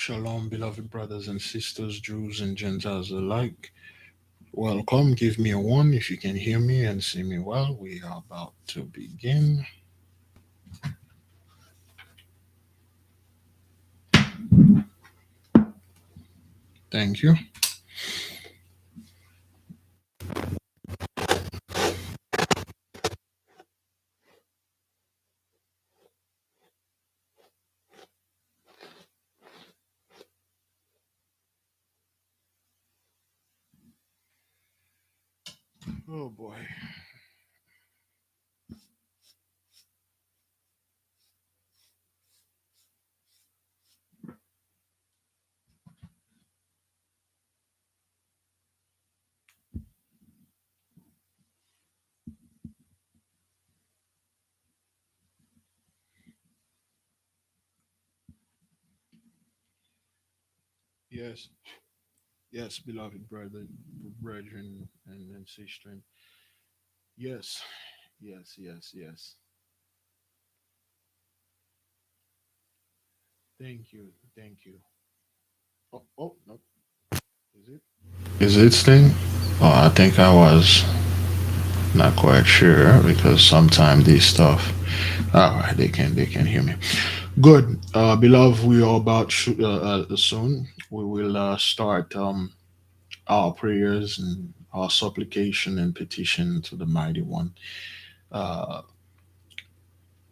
Shalom, beloved brothers and sisters, Jews and Gentiles alike. Welcome. Give me a one if you can hear me and see me well. We are about to begin. Thank you. Oh boy. Yes, yes, beloved brethren, and sister. Yes, yes, yes, yes. Thank you, thank you. Oh, no. Is it? Is it thing? Oh, I think I was not quite sure because sometimes these stuff. All right, they can hear me. Good, beloved. We are about soon. We will start our prayers and our supplication and petition to the Mighty One. Uh,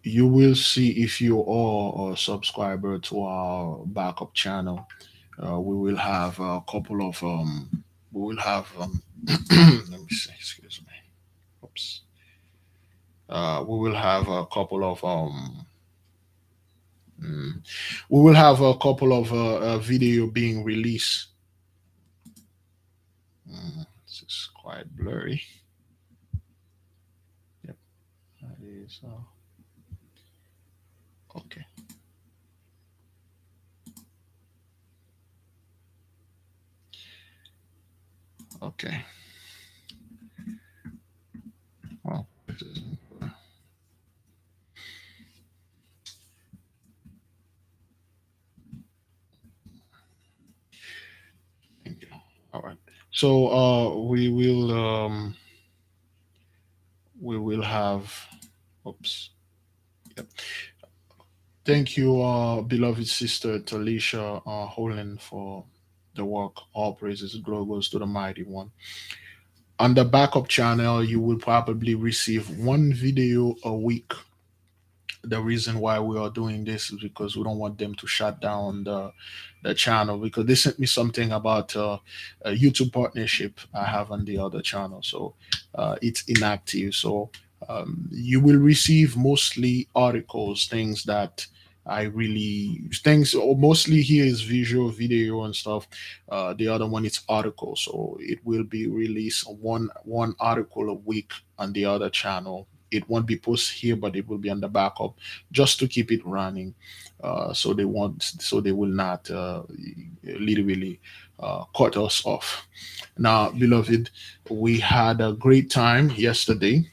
you will see if you are a subscriber to our backup channel. We will have a couple of We will have let me see. Excuse me. Oops. We will have a couple of mm, we will have a couple of video being released. This is quite blurry. Yep, that is okay. Okay. Well, thank you. All right. So we will have. Oops. Yep. Thank you, beloved sister Talisha Holland, for the work. All praises, glory goes to the Mighty One. On the backup channel, you will probably receive one video a week. The reason why we are doing this is because we don't want them to shut down the channel, because they sent me something about a YouTube partnership I have on the other channel, so it's inactive. So you will receive mostly articles, things that I really things or mostly here is visual video and stuff. The other one is article, so it will be released one article a week on the other channel. It won't be posted here, but it will be on the backup just to keep it running. So they will not literally cut us off. Now, beloved, we had a great time yesterday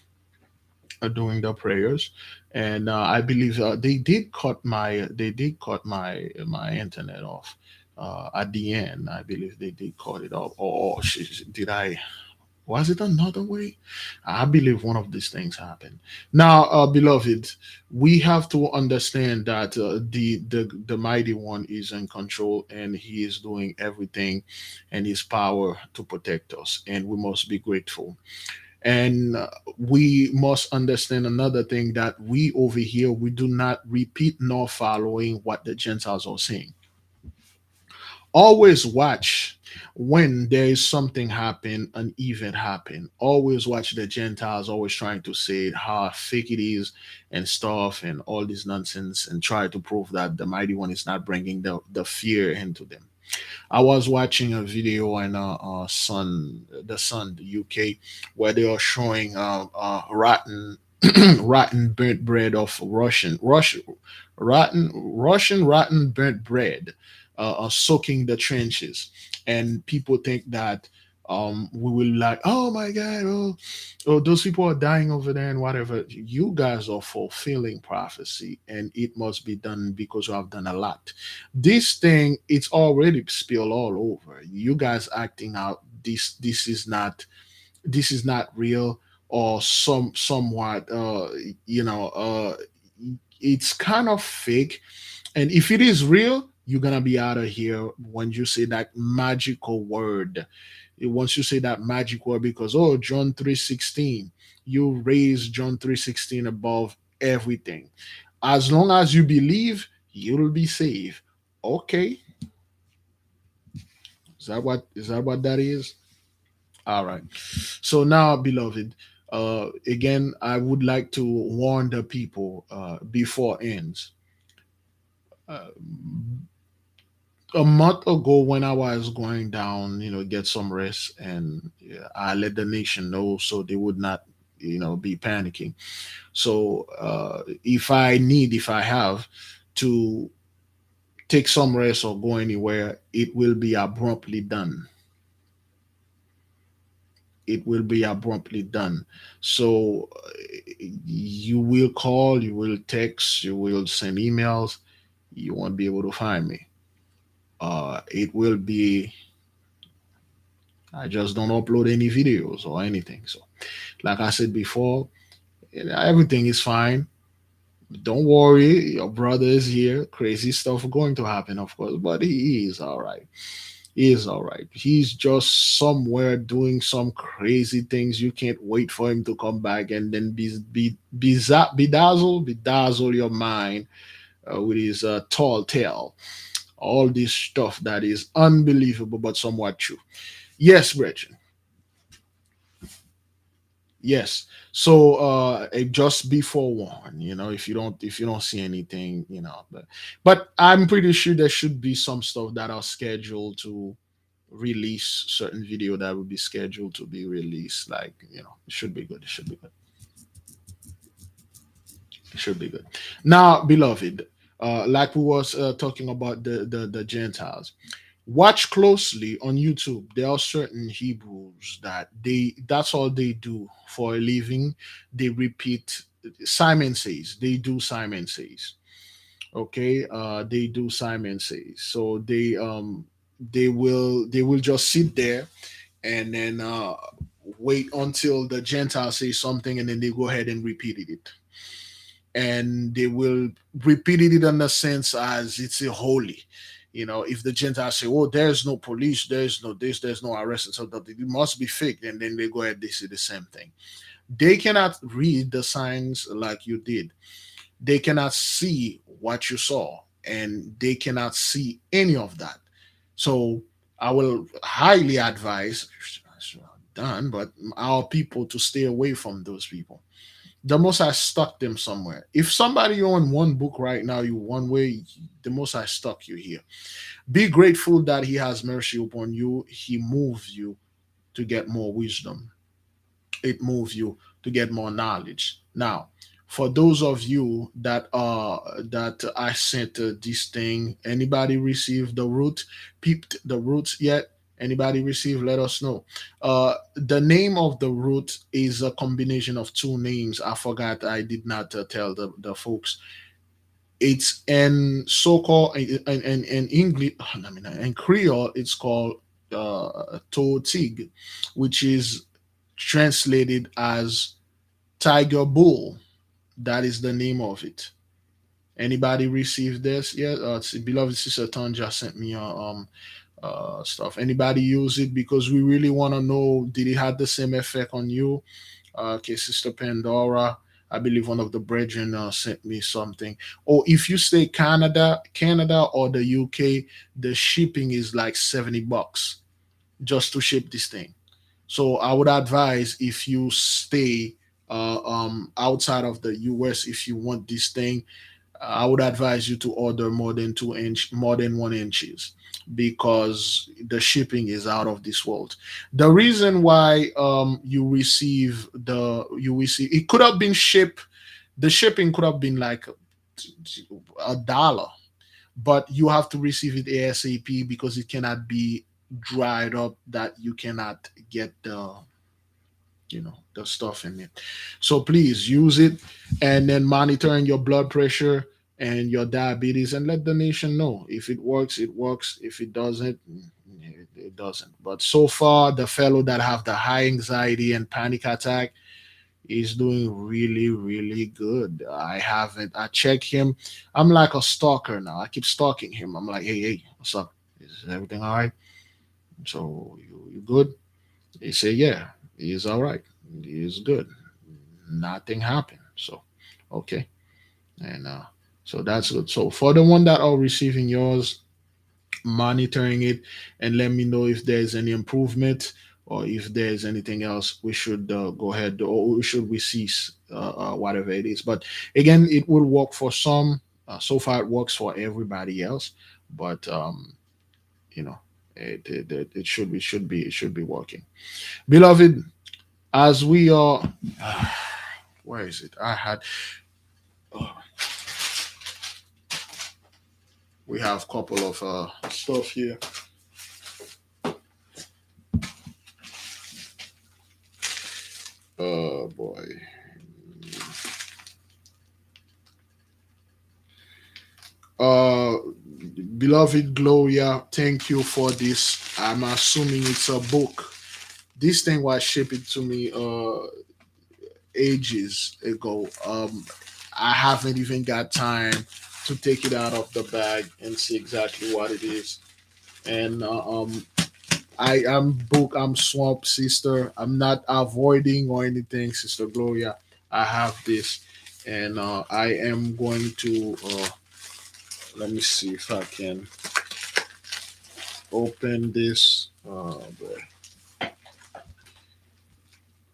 doing the prayers, and I believe they did cut my internet off. At the end, I believe they did cut it off. Did I? Was it another way? I believe one of these things happened. Now, beloved, we have to understand that the mighty one is in control, and he is doing everything in his power to protect us, and we must be grateful. And we must understand another thing, that we over here we do not repeat nor following what the Gentiles are saying. Always watch when there is something happen, an event happen. Always watch the Gentiles always trying to say how fake it is and stuff and all this nonsense, and try to prove that the mighty one is not bringing the fear into them. I was watching a video in the UK, where they are showing rotten rotten burnt bread of rotten burnt bread soaking the trenches, and people think that We will like, oh my god, oh those people are dying over there and whatever. You guys are fulfilling prophecy, and it must be done because you have done a lot. This thing, it's already spilled all over. You guys acting out. This is not real, or somewhat it's kind of fake. And if it is real, you're gonna be out of here when you say that magical word. Once you say that magic word, because oh, John 3:16, you raise John 3:16 above everything. As long as you believe, you'll be saved. Okay, is that what that is? All right. So now, beloved, again, I would like to warn the people before ends. Uh, a month ago, when I was going down, get some rest, and yeah, I let the nation know so they would not, be panicking. So if I have to take some rest or go anywhere, it will be abruptly done. It will be abruptly done. So you will call, you will text, you will send emails. You won't be able to find me. It will be. I just don't upload any videos or anything. So, like I said before, everything is fine. Don't worry, your brother is here. Crazy stuff going to happen, of course, but he is all right. He is all right. He's just somewhere doing some crazy things. You can't wait for him to come back and then bedazzle your mind with his tall tale. All this stuff that is unbelievable but somewhat true. Yes, Gretchen. Yes. So just be forewarned, if you don't see anything, but I'm pretty sure there should be some stuff that are scheduled to release, certain video that will be scheduled to be released. Like, it should be good. It should be good. It should be good. Now, beloved, like we was talking about the Gentiles. Watch closely on YouTube. There are certain Hebrews that's all they do for a living. They repeat Simon says. They do Simon says. Okay, they do Simon says. So they will just sit there and then wait until the Gentile says something, and then they go ahead and repeat it. And they will repeat it in the sense as it's a holy. If the Gentiles say, "Oh, there's no police, there's no this, there's no arrest," and so that it must be fake, and then they go ahead, they say the same thing. They cannot read the signs like you did. They cannot see what you saw, and they cannot see any of that. So I will highly advise, done, but our people to stay away from those people. The most I stuck them somewhere. If somebody on one book right now, you one way, the most I stuck you here. Be grateful that he has mercy upon you. He moves you to get more wisdom. It moves you to get more knowledge. Now, for those of you that I sent this thing, anybody received the root, peeped the roots yet? Anybody receive? Let us know. The name of the root is a combination of two names. I forgot. I did not tell the folks. It's in so-called in English. I mean, in Creole, it's called Totig, which is translated as tiger bull. That is the name of it. Anybody received this? Yeah, beloved sister Tanja sent me stuff. Anybody use it? Because we really want to know, did it have the same effect on you? Okay, sister Pandora, I believe one of the brethren sent me something. Or if you stay Canada or the UK, the shipping is like $70 just to ship this thing. So I would advise, if you stay outside of the US, if you want this thing, I would advise you to order more than 1 inches, because the shipping is out of this world. The reason why you receive it could have been shipped. The shipping could have been like $1, but you have to receive it ASAP because it cannot be. dried up that you cannot get the stuff in it. So please use it, and then monitoring your blood pressure and your diabetes, and let the nation know. If it works, it works. If it doesn't, it doesn't. But so far, the fellow that have the high anxiety and panic attack is doing really, really good. I check him. I'm like a stalker now. I keep stalking him. I'm like, hey, what's up? Is everything all right? So you good? They say, yeah, he is all right. He is good. Nothing happened. So, okay. And so that's good. So for the one that are receiving yours, monitoring it, and let me know if there's any improvement or if there's anything else we should go ahead, or should we cease whatever it is. But again, it will work for some. So far, it works for everybody else. But you know, it should be working. Beloved, as we are, where is it? Oh, we have a couple of stuff here. Oh boy. Uh, Beloved Gloria, thank you for this. I'm assuming it's a book. This thing was shipped to me ages ago. I haven't even got time to take it out of the bag and see exactly what it is. And I'm book. I'm swamped, sister. I'm not avoiding or anything, sister Gloria. I have this, and I am going to. Let me see if I can open this. Oh boy.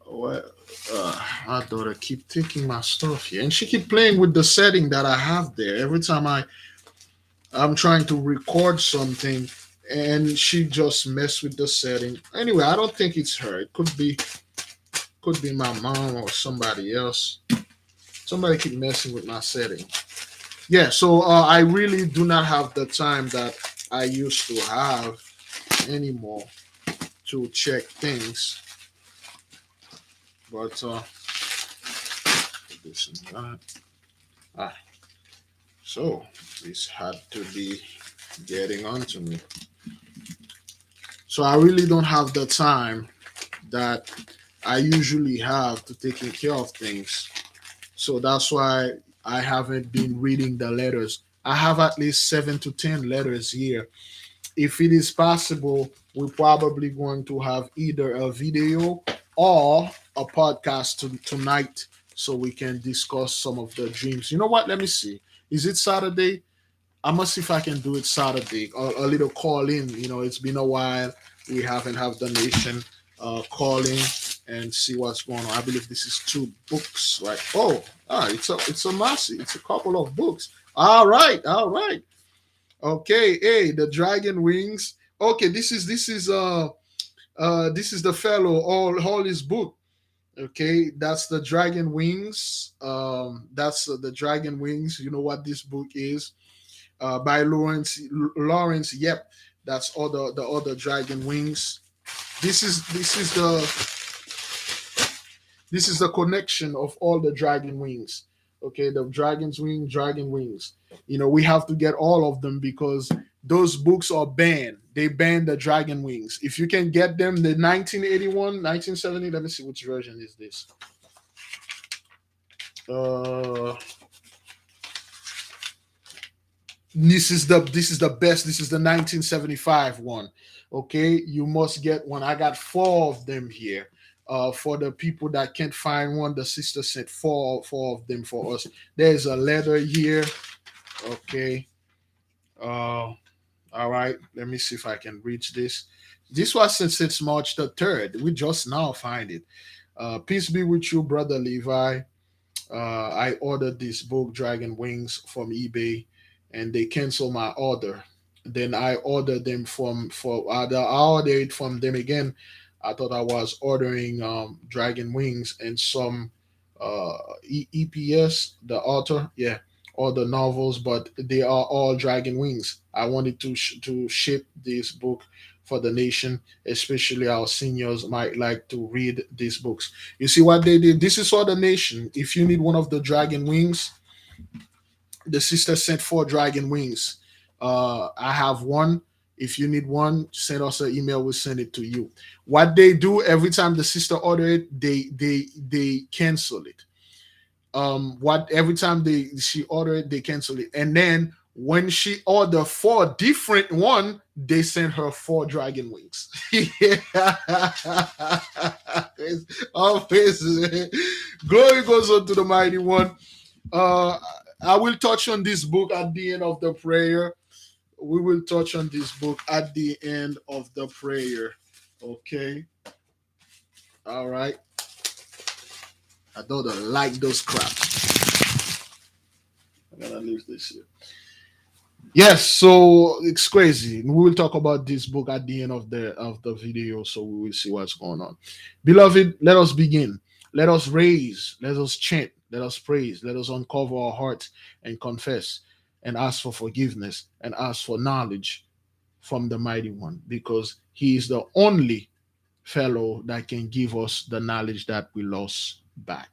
Well, my daughter keep taking my stuff here, and she keep playing with the setting that I have there. Every time I'm trying to record something, and she just mess with the setting. Anyway, I don't think it's her. It could be my mom or somebody else. Somebody keep messing with my setting. Yeah, so I really do not have the time that I used to have anymore to check things. But this and that. Ah, so this had to be getting onto me. So I really don't have the time that I usually have to taking care of things. So that's why I haven't been reading the letters. I have at least 7 to 10 letters here. If it is possible, we're probably going to have either a video or a podcast tonight so we can discuss some of the dreams. You know what? Let me see. Is it Saturday? I must see if I can do it Saturday. A little call in. It's been a while. We haven't have the nation calling and see what's going on. I believe this is 2 books, right? It's a massive. It's a couple of books. All right, all right. Okay, hey, the dragon wings. Okay, this is the fellow all his book. Okay, that's the dragon wings. That's the dragon wings. You know what this book is? By Lawrence. Yep, that's all the other dragon wings. This is the connection of all the dragon wings. Okay, the dragon's wing, dragon wings. We have to get all of them because those books are banned. They banned the dragon wings. If you can get them, the 1981, 1970. Let me see which version is this. Uh, this is the best. This is the 1975 one. Okay, you must get one. I got 4 of them here. For the people that can't find one, the sister sent four of them for us. There's a letter here. Okay. All right. Let me see if I can reach this. This was since March the 3rd. We just now find it. Peace be with you, brother Levi. I ordered this book, Dragon Wings, from eBay, and they canceled my order. Then I ordered them I ordered it from them again. I thought I was ordering Dragon Wings and some EPS, the author, yeah, all the novels, but they are all Dragon Wings. I wanted to ship this book for the nation, especially our seniors might like to read these books. You see what they did? This is for the nation. If you need one of the dragon wings, the sister sent 4 dragon wings. I have one. If you need one, send us an email. We'll send it to you. What they do every time the sister order it, they cancel it. What every time she order it, they cancel it, and then when she order 4 different one, they send her 4 dragon wings. Yeah. Always, glory goes on to the mighty one. uh I will touch on this book at the end of the prayer. We will touch on this book at the end of the prayer. Okay. All right. I don't like those craps. I'm gonna leave this here. Yes, so it's crazy. We will talk about this book at the end of the video, so we will see what's going on. Beloved, let us begin. Let us raise, let us chant, let us praise, let us uncover our hearts and confess and ask for forgiveness and ask for knowledge from the mighty one, because he is the only fellow that can give us the knowledge that we lost back.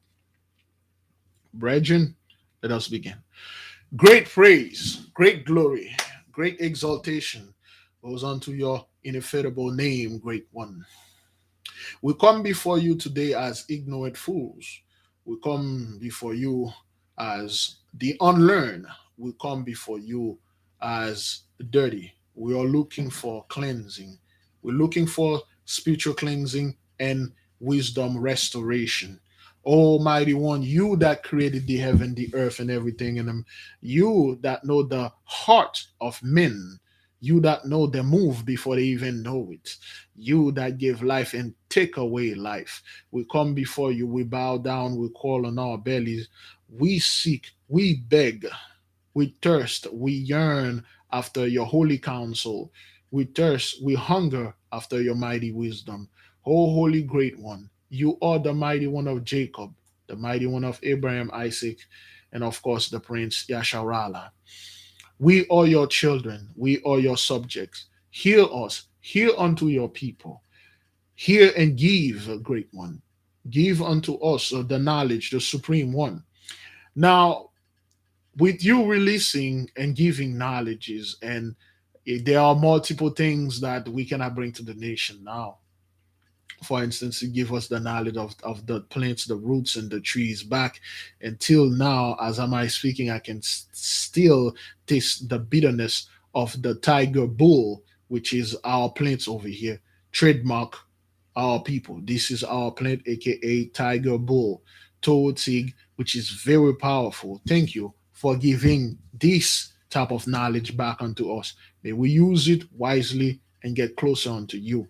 Brethren, let us begin. Great praise, great glory, great exaltation goes unto your ineffable name, great one. We come before you today as ignorant fools. We come before you as the unlearned. We come before you as dirty. We are looking for cleansing. We're looking for spiritual cleansing and wisdom restoration. Almighty One, you that created the heaven, the earth, and everything in them, you that know the heart of men, you that know the move before they even know it, you that give life and take away life. We come before you, we bow down, we call on our bellies, we seek, we beg, we thirst, we yearn after your holy counsel. We thirst, we hunger after your mighty wisdom. O holy great one, you are the mighty one of Jacob, the mighty one of Abraham, Isaac, and of course the prince Yasharala. We are your children, we are your subjects. Hear us, hear unto your people. Hear and give, a great one. Give unto us the knowledge, the supreme one. Now, with you releasing and giving knowledges, and there are multiple things that we cannot bring to the nation now. For instance, you give us the knowledge of the plants, the roots, and the trees back until now. As am I speaking, I can still taste the bitterness of the tiger bull, which is our plants over here. Trademark our people. This is our plant, aka tiger bull, toadsig, which is very powerful. Thank you for giving this type of knowledge back unto us. May we use it wisely and get closer unto you.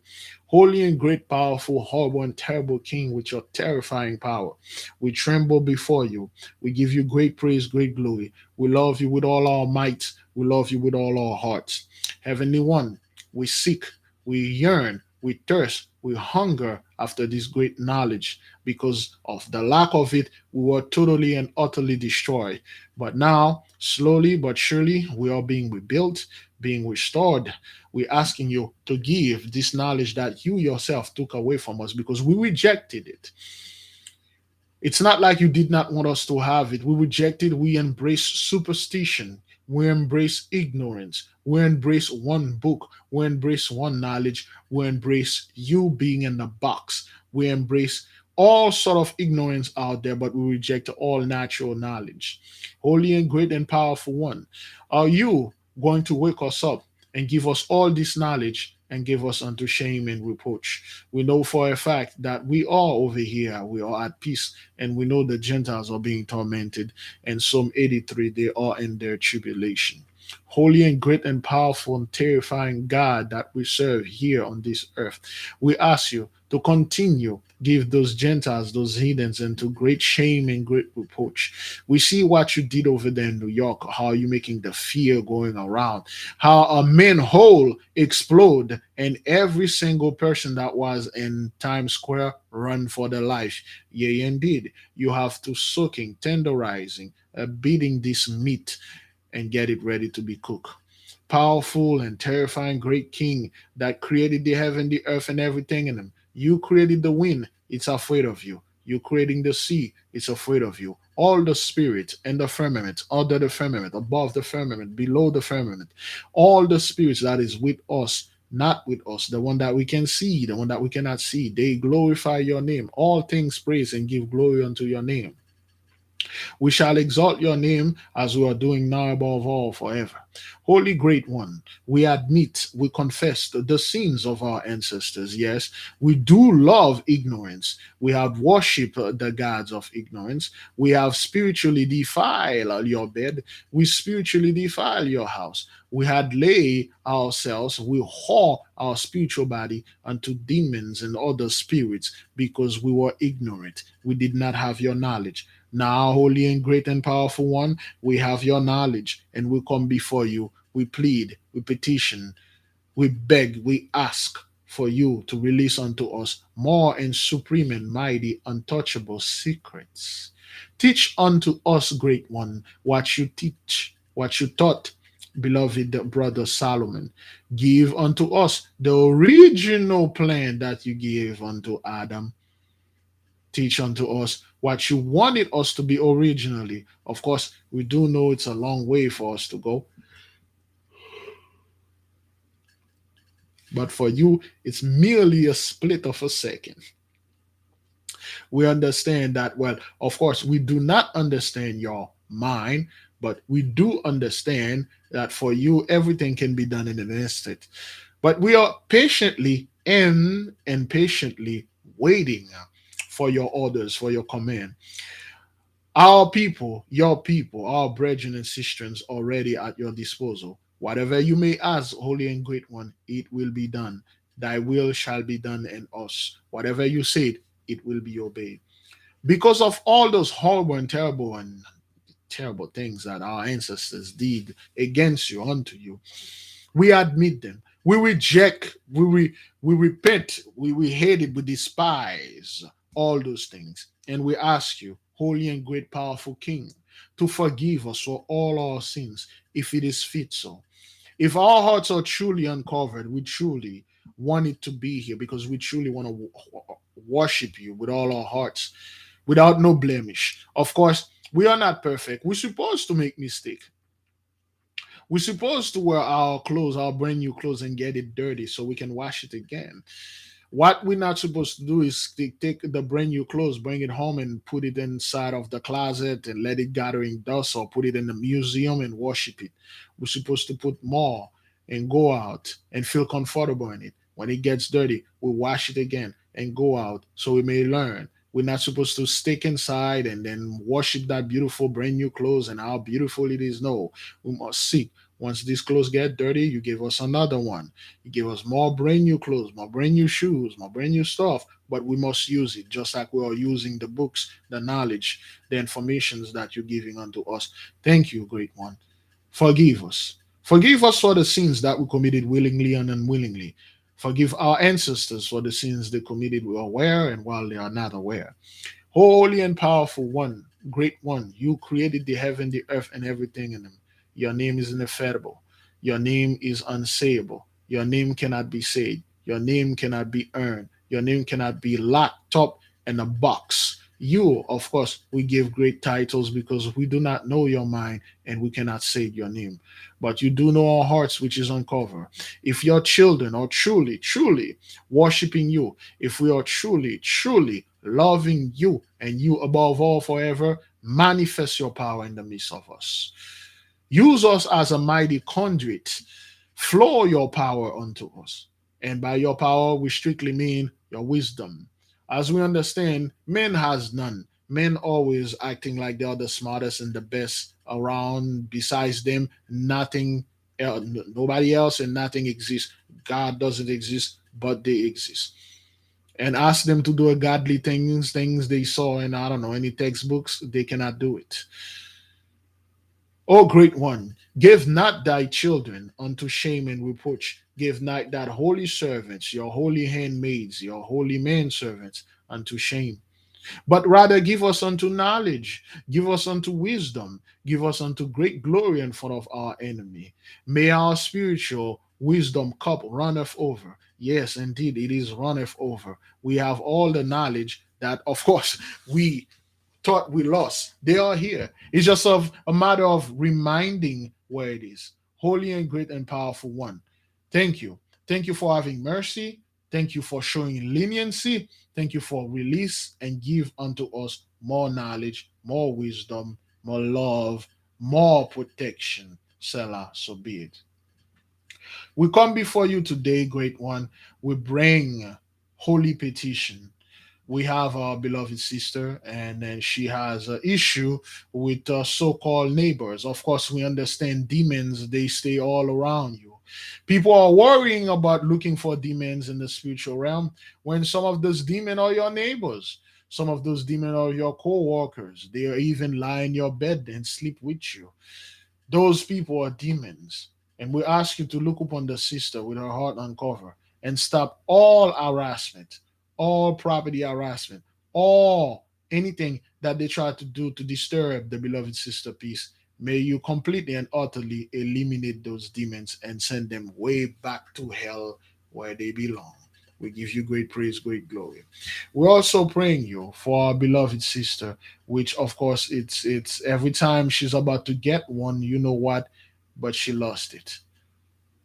Holy and great, powerful, horrible and terrible King, with your terrifying power, we tremble before you. We give you great praise, great glory. We love you with all our might. We love you with all our hearts. Heavenly One, we seek, we yearn, we thirst, we hunger after this great knowledge. Because of the lack of it, we were totally and utterly destroyed. But now, slowly but surely, we are being rebuilt, being restored. We're asking you to give this knowledge that you yourself took away from us because we rejected it. It's not like you did not want us to have it. We rejected, we embrace superstition, we embrace ignorance, we embrace one book, we embrace one knowledge, we embrace you being in the box, we embrace all sort of ignorance out there, but we reject all natural knowledge. Holy and great and powerful one, are you going to wake us up and give us all this knowledge and give us unto shame and reproach? We know for a fact that we are over here, we are at peace, and we know the Gentiles are being tormented. And Psalm 83, they are in their tribulation. Holy and great and powerful and terrifying God that we serve here on this earth, we ask you to continue give those Gentiles, those heathens, into great shame and great reproach. We see what you did over there in New York, how you making the fear going around, how a manhole explode, and every single person that was in Times Square run for their life. Yea, indeed, you have to tenderizing, beating this meat and get it ready to be cooked. powerful and terrifying great king that created the heaven, the earth, and everything in them. You created the wind, it's afraid of you. You creating the sea, it's afraid of you. All the spirits and the firmament, under the firmament, above the firmament, below the firmament, all the spirits that is with us, not with us, the one that we can see, the one that we cannot see, they glorify your name. All things praise and give glory unto your name. We shall exalt your name as we are doing now above all forever. Holy Great One, we admit, we confess the sins of our ancestors. Yes, we do love ignorance. We have worshipped the gods of ignorance. We have spiritually defiled your bed. We spiritually defile your house. We had lay ourselves, we whore our spiritual body unto demons and other spirits because we were ignorant. We did not have your knowledge. Now, holy and great and powerful one, we have your knowledge and we come before you. We plead, we petition, we beg, we ask for you to release unto us more and supreme and mighty, untouchable secrets. Teach unto us, great one, what you teach, what you taught, beloved brother Solomon. Give unto us the original plan that you gave unto Adam. Teach unto us what you wanted us to be originally. Of course, we do know it's a long way for us to go, but for you, it's merely a split of a second. We understand that, well, of course, we do not understand your mind, but we do understand that for you, everything can be done in an instant. But we are patiently in and patiently waiting for your orders, for your command. Our people, your people, our brethren and sisters already at your disposal. Whatever you may ask, Holy and Great One, it will be done. Thy will shall be done in us. Whatever you said, it will be obeyed. Because of all those horrible and terrible things that our ancestors did against you, unto you, we admit them. We reject, we repent, we hate it, we despise all those things. And we ask you, holy and great powerful King, to forgive us for all our sins, if it is fit so. If our hearts are truly uncovered, we truly want it to be here because we truly want to worship you with all our hearts, without no blemish. Of course, we are not perfect. We're supposed to make mistakes. We're supposed to wear our clothes, our brand new clothes, and get it dirty so we can wash it again. What we're not supposed to do is take the brand new clothes, bring it home, and put it inside of the closet and let it gathering dust, or put it in the museum and worship it. We're supposed to put more and go out and feel comfortable in it. When it gets dirty, we wash it again and go out so we may learn. We're not supposed to stick inside and then worship that beautiful brand new clothes and how beautiful it is. No, we must seek. Once these clothes get dirty, you give us another one. You give us more brand new clothes, more brand new shoes, more brand new stuff, but we must use it just like we are using the books, the knowledge, the informations that you're giving unto us. Thank you, great one. Forgive us. Forgive us for the sins that we committed willingly and unwillingly. Forgive our ancestors for the sins they committed aware and while they are not aware. Holy and powerful one, great one, you created the heaven, the earth, and everything in them. Your name is ineffable. Your name is unsayable. Your name cannot be said. Your name cannot be earned. Your name cannot be locked up in a box. You, of course, we give great titles because we do not know your mind and we cannot say your name. But you do know our hearts, which is uncovered. If your children are truly, truly worshiping you, if we are truly, truly loving you and you above all forever, manifest your power in the midst of us. Use us as a mighty conduit. Flow your power unto us. And by your power, we strictly mean your wisdom. As we understand, men has none. Men always acting like they are the smartest and the best around. Besides them, nothing, nobody else and nothing exists. God doesn't exist, but they exist. And ask them to do a godly things they saw in, I don't know, any textbooks, they cannot do it. O great one, give not thy children unto shame and reproach. Give not that holy servants, your holy handmaids, your holy manservants unto shame. but rather give us unto knowledge, give us unto wisdom, give us unto great glory in front of our enemy. May our spiritual wisdom cup runneth over. Yes, indeed, it is runneth over. We have all the knowledge that, of course, we thought we lost. They are here. It's just a matter of reminding where it is. Holy and great and powerful one. Thank you. Thank you for having mercy. Thank you for showing leniency. Thank you for release and give unto us more knowledge, more wisdom, more love, more protection. Selah, so be it. We come before you today, great one. We bring holy petition. We have our beloved sister, and then she has an issue with so-called neighbors. Of course, we understand demons; they stay all around you. People are worrying about looking for demons in the spiritual realm when some of those demons are your neighbors. Some of those demons are your co-workers. They are even lie in your bed and sleep with you. Those people are demons. And we ask you to look upon the sister with her heart uncovered and stop all harassment, all property harassment, all anything that they try to do to disturb the beloved sister peace. May you completely and utterly eliminate those demons and send them way back to hell where they belong. We give you great praise, great glory. We're also praying you for our beloved sister, which of course it's every time she's about to get one, you know what, but she lost it.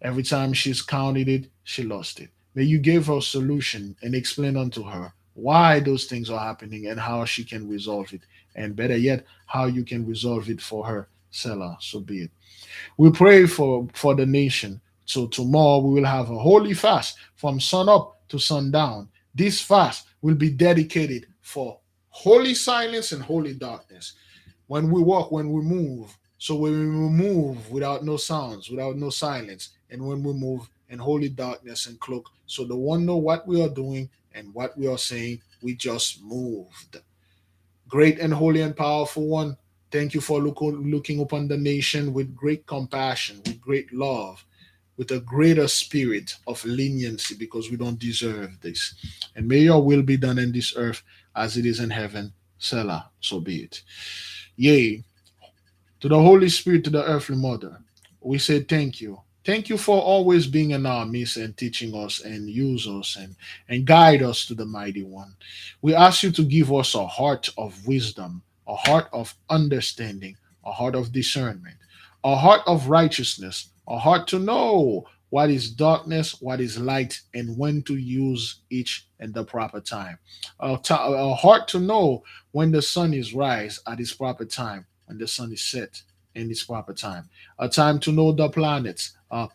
Every time she's counted it, she lost it. May you give her a solution and explain unto her why those things are happening and how she can resolve it. And better yet, how you can resolve it for her. Selah, so be it. We pray for the nation. So tomorrow we will have a holy fast from sun up to sundown. This fast will be dedicated for holy silence and holy darkness. When we walk, when we move. So when we move without no sounds, without no silence, and when we move in holy darkness and cloak, so the one know what we are doing and what we are saying, we just moved. Great and holy and powerful one, thank you for looking upon the nation with great compassion, with great love, with a greater spirit of leniency because we don't deserve this. And may your will be done in this earth as it is in heaven. Selah, so be it. Yea, to the Holy Spirit, to the earthly mother, we say thank you. Thank you for always being in our midst and teaching us and use us and guide us to the mighty one. We ask you to give us a heart of wisdom, a heart of understanding, a heart of discernment, a heart of righteousness, a heart to know what is darkness, what is light, and when to use each in the proper time. A heart to know when the sun is rise at its proper time, when the sun is set in its proper time. A time to know the planets, a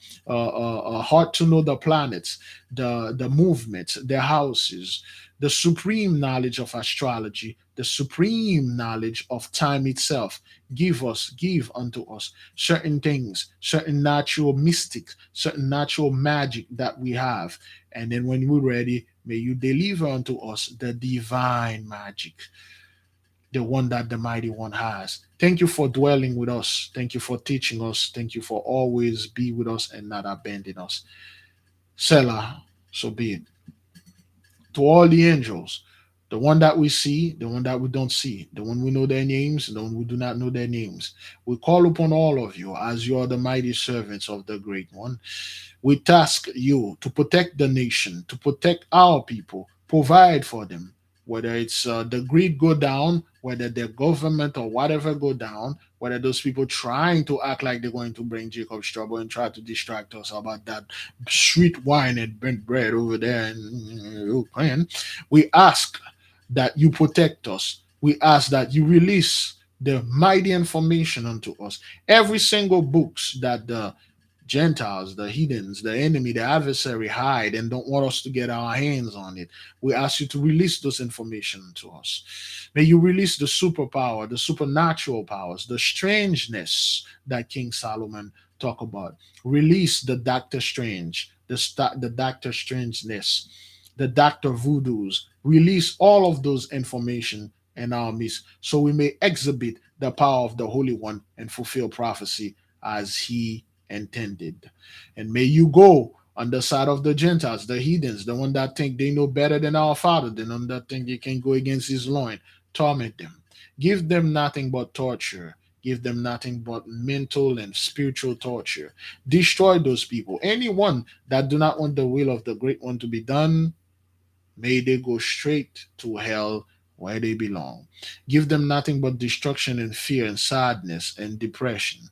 heart to know the planets, the movements, the houses, the supreme knowledge of astrology, the supreme knowledge of time itself. Give unto us certain things, certain natural mystics, certain natural magic that we have. And then when we're ready, may you deliver unto us the divine magic, the one that the mighty one has. Thank you for dwelling with us. Thank you for teaching us. Thank you for always be with us and not abandon us. Selah, so be it. To all the angels, the one that we see, the one that we don't see, the one we know their names, the one we do not know their names. We call upon all of you as you are the mighty servants of the great one. We task you to protect the nation, to protect our people, provide for them, whether it's the greed go down, whether their government or whatever go down, whether those people trying to act like they're going to bring Jacob's trouble and try to distract us about that sweet wine and burnt bread over there in Ukraine. We ask that you protect us. We ask that you release the mighty information unto us. Every single books that the Gentiles, the heathens, the enemy, the adversary hide and don't want us to get our hands on it. We ask you to release those information to us. May you release the superpower, the supernatural powers, the strangeness that King Solomon talk about. Release the Doctor Strange, the Doctor Strangeness, the Doctor Voodoos. Release all of those information in our midst so we may exhibit the power of the Holy One and fulfill prophecy as he intended. And may you go On the side of the Gentiles, the heathens, the one that think they know better than our Father, the one that think they can go against His loin, torment them. Give them nothing but torture. Give them nothing but mental and spiritual torture. Destroy those people. Anyone that do not want the will of the Great One to be done, may they go straight to hell where they belong. Give them nothing but destruction and fear and sadness and depression.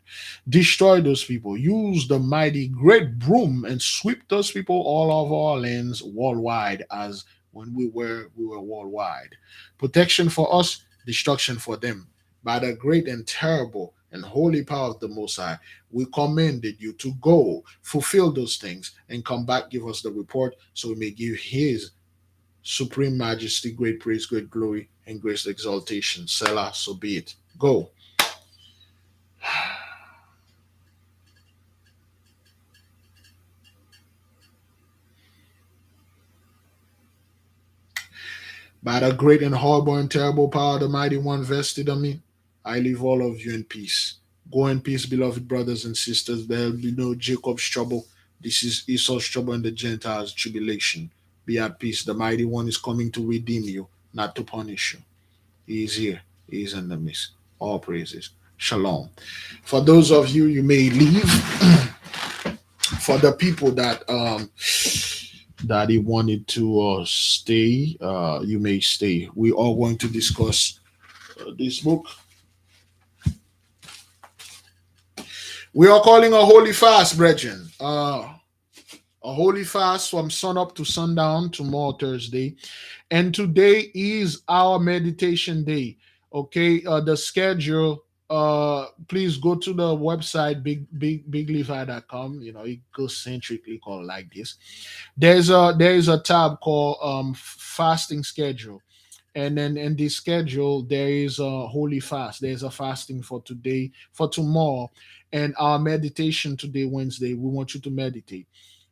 Destroy those people. Use the mighty great broom and sweep those people all over our lands worldwide, as when we were worldwide. Protection for us, destruction for them. By the great and terrible and holy power of the Most High, we commanded you to go, fulfill those things, and come back, give us the report, so we may give His supreme majesty, great praise, great glory, and great exaltation. Selah, so be it. Go. By the great and horrible and terrible power of the mighty one vested on me, I leave all of you in peace. Go in peace, beloved brothers and sisters. There will be no Jacob's trouble. This is Esau's trouble and the Gentiles' tribulation. Be at peace. The mighty one is coming to redeem you, not to punish you. He is here. He is in the midst. All praises. Shalom. For those of you, you may leave. For the people that he wanted to stay, you may stay. We are going to discuss this book. We are calling a holy fast, brethren. A holy fast from sun up to sundown tomorrow, Thursday. And today is our meditation day. Okay, the schedule. Please go to the website biglevi.com. You know, egocentrically called like this. There is a tab called fasting schedule, and then in this schedule there is a holy fast. There's a fasting for today, for tomorrow, and our meditation today, Wednesday. We want you to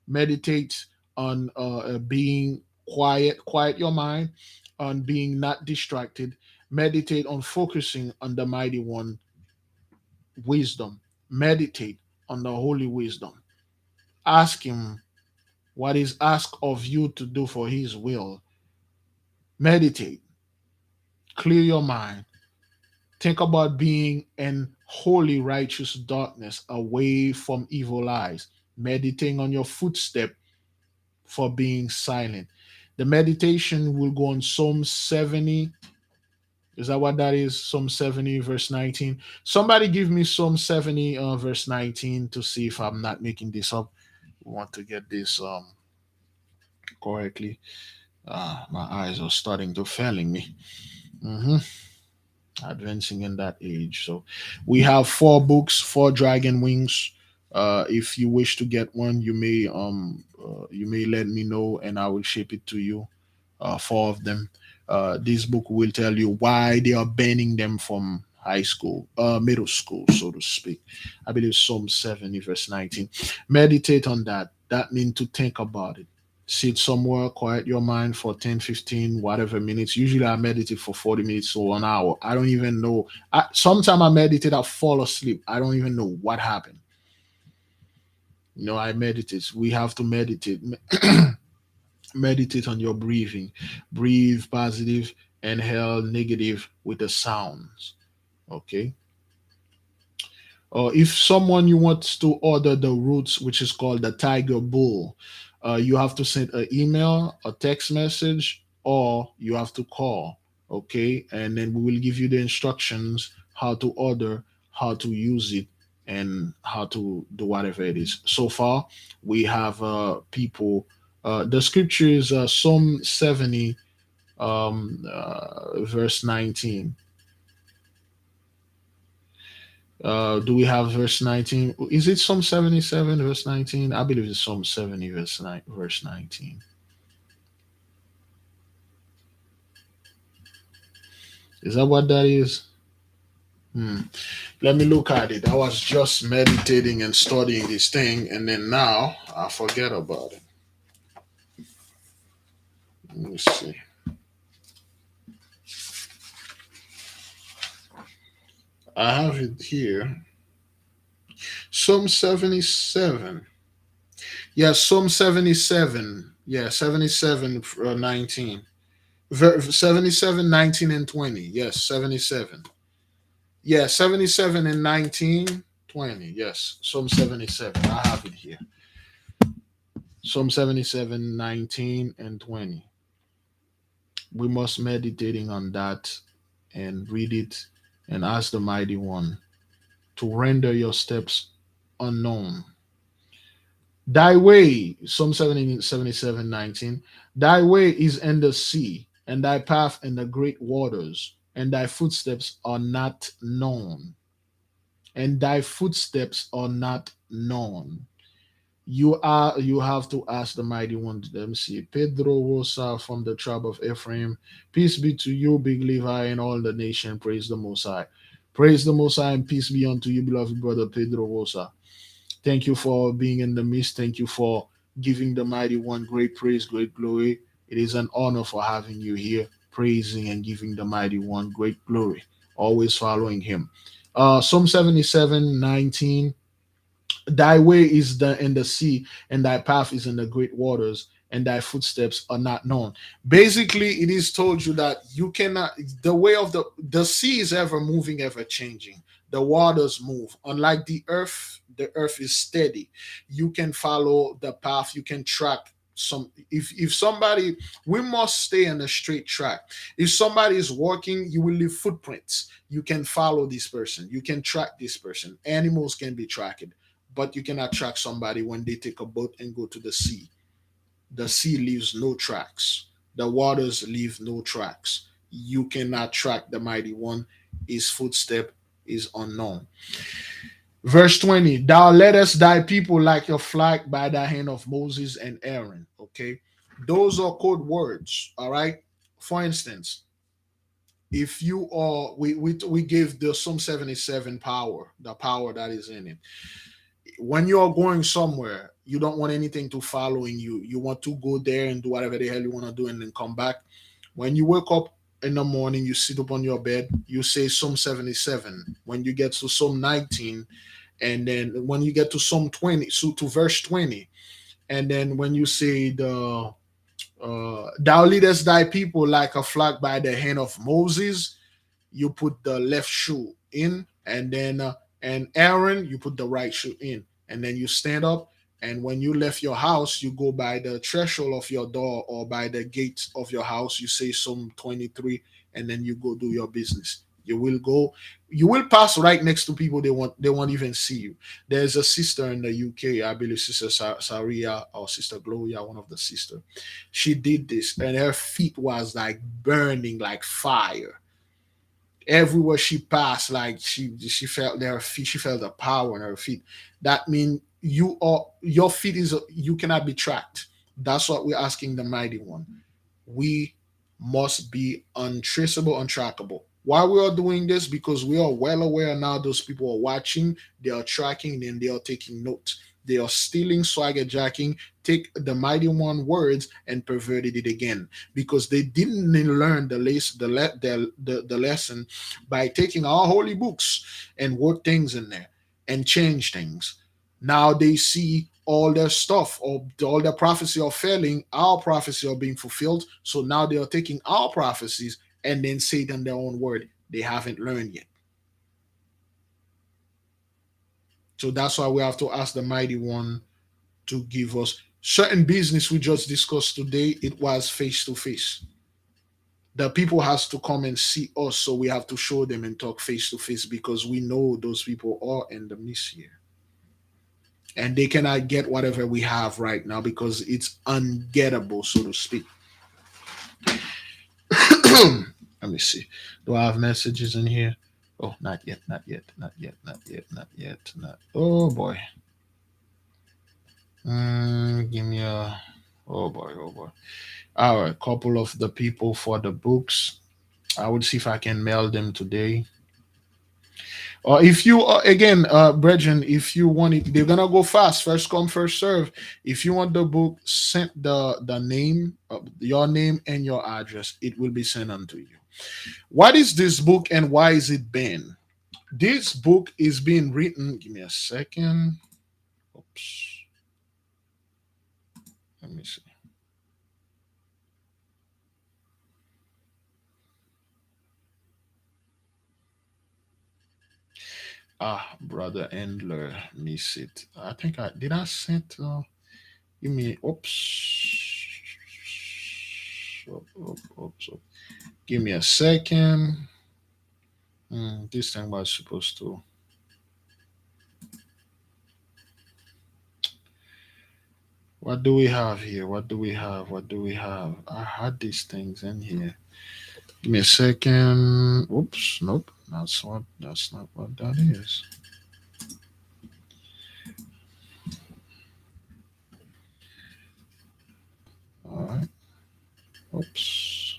meditate on being quiet your mind, on being not distracted. Meditate on focusing on the mighty one wisdom. Meditate on the holy wisdom. Ask him what is asked of you to do for his will. Meditate. Clear your mind. Think about being in holy righteous darkness, away from evil eyes. Meditating on your footstep for being silent. The meditation will go on Psalm 70. Is that what that is? Psalm 70, verse 19. Somebody give me Psalm 70, verse 19, to see if I'm not making this up. We want to get this correctly. My eyes are starting to failing me. hmm Advancing in that age. So we have four books, four dragon wings. If you wish to get one, you may let me know and I will ship it to you. Four of them. This book will tell you why they are banning them from high school, middle school, so to speak. I believe Psalm 70, verse 19. Meditate on that. That means to think about it. Sit somewhere, quiet your mind for 10, 15, whatever minutes. Usually I meditate for 40 minutes or an hour. I don't even know. Sometimes I meditate, I fall asleep. I don't even know what happened. I meditate. We have to meditate. Meditate on your breathing. Breathe positive, inhale negative with the sounds. Okay. Or if someone you want to order the roots, which is called the tiger bull, you have to send an email, a text message, or you have to call. Okay, and then we will give you the instructions how to order, how to use it, and how to do whatever it is. So far, we have people. The scripture is Psalm 70, verse 19. Do we have verse 19? Is it Psalm 77, verse 19? I believe it's Psalm 70, verse 19. Is that what that is? Let me look at it. I was just meditating and studying this thing, and then now I forget about it. Let me see. I have it here. Psalm 77. Yes, Psalm 77. Yeah, 77, 19. 77, 19, and 20. Yes, 77. Yeah, 77 and 19, 20. Yes, Psalm 77. I have it here. Psalm 77, 19, and 20. We must meditating on that and read it and ask the mighty one to render your steps unknown. Thy way, Psalm 70, 77, 19. Thy way is in the sea, and thy path in the great waters, and thy footsteps are not known. And thy footsteps are not known. You have to ask the mighty one. Let me see. Pedro Rosa from the tribe of Ephraim. Peace be to you, big Levi, and all the nation. Praise the Most High. Praise the Most High, and peace be unto you, beloved brother Pedro Rosa. Thank you for being in the midst. Thank you for giving the mighty one great praise, great glory. It is an honor for having you here, praising and giving the mighty one great glory, always following him. Psalm 77, 19. Thy way is in the sea, and thy path is in the great waters, and thy footsteps are not known. Basically, it is told you that you cannot. The way of the sea is ever moving, ever changing. The waters move. Unlike the earth is steady. You can follow the path. You can track some. If somebody, we must stay on a straight track. If somebody is walking, you will leave footprints. You can follow this person. You can track this person. Animals can be tracked, but you cannot track somebody when they take a boat and go to the sea. The sea leaves no tracks. The waters leave no tracks. You cannot track the mighty one. His footstep is unknown. Verse 20, thou leddest thy people like a flag by the hand of Moses and Aaron. Okay. Those are code words. All right. For instance, if you are, we give the Psalm 77 power, the power that is in it. When you're going somewhere, you don't want anything to following you. You want to go there and do whatever the hell you want to do and then come back. When you wake up in the morning, you sit up on your bed, you say Psalm 77. When you get to Psalm 19, and then when you get to Psalm 20, so to verse 20, and then when you say the thou leadest thy people like a flock by the hand of Moses, you put the left shoe in, and then and Aaron, you put the right shoe in, and then you stand up. And when you left your house, you go by the threshold of your door or by the gate of your house. You say Psalm 23, and then you go do your business. You will go, you will pass right next to people. They won't even see you. There's a sister in the UK, I believe, Sister Saria or Sister Gloria, one of the sister. She did this, and her feet was like burning like fire everywhere she passed. Like she felt their feet, she felt the power in her feet. That means your feet is, you cannot be tracked. That's what we're asking the mighty one. We must be untraceable, untrackable. Why we are doing this? Because we are well aware now those people are watching, they are tracking, and they are taking notes. They are stealing, swagger jacking, take the mighty one words and perverted it again because they didn't learn the lesson by taking our holy books and wrote things in there and change things. Now they see all their stuff or all their prophecy are failing, our prophecy are being fulfilled. So now they are taking our prophecies and then say it in their own word. They haven't learned yet. So that's why we have to ask the mighty one to give us certain business we just discussed today. It was face to face. The people has to come and see us, so we have to show them and talk face to face because we know those people are in the midst here. And they cannot get whatever we have right now because it's ungettable, so to speak. Let me see. Do I have messages in here? Oh, not yet, not yet, not yet, not yet, not yet, not. Oh boy. Give me a. Oh boy, oh boy. All right, couple of the people for the books. I would see if I can mail them today. Or if you again, Brethren, if you want it, they're gonna go fast. First come, first serve. If you want the book, send the name, your name and your address. It will be sent unto you. What is this book and why is it banned? This book is being written. Give me a second. Oops. Let me see. Brother Endler, miss it. I think I did. I sent. Give me. Oops. Oops. Give me a second. This thing was supposed to. What do we have here? What do we have? What do we have? I had these things in here. Give me a second. Oops. Nope. That's what. That's not what that is. All right. Oops.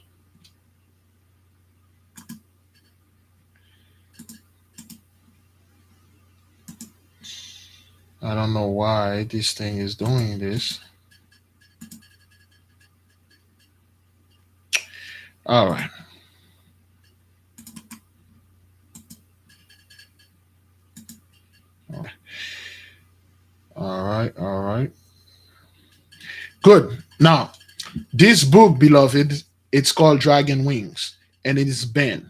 I don't know why this thing is doing this. All right. All right. All right. Good. Now, this book, beloved, it's called Dragon Wings, and it is banned.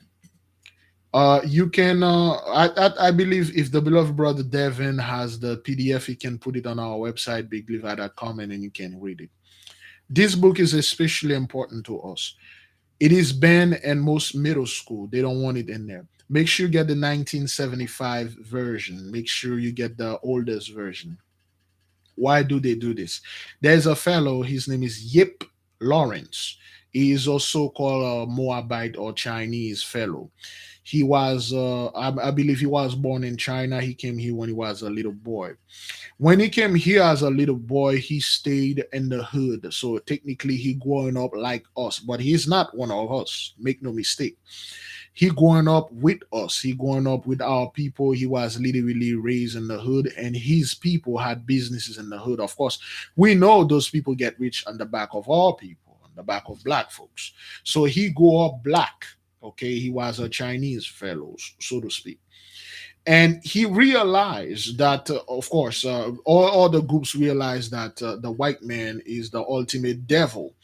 You can. I believe if the beloved brother Devin has the PDF, he can put it on our website, bigliver.com, and then you can read it. This book is especially important to us. It is banned in most middle school. They don't want it in there. Make sure you get the 1975 version. Make sure you get the oldest version. Why do they do this? There's a fellow, his name is Yip Lawrence. He is also called a Moabite or Chinese fellow. He was, I believe he was born in China. He came here when he was a little boy. When he came here as a little boy, he stayed in the hood. So technically, he growing up like us, but he's not one of us. Make no mistake. He growing up with us. He growing up with our people. He was literally raised in the hood, and his people had businesses in the hood. Of course, we know those people get rich on the back of our people, on the back of black folks. So he grew up black. Okay, he was a Chinese fellow, so to speak. And he realized that, of course, all the groups realized that the white man is the ultimate devil.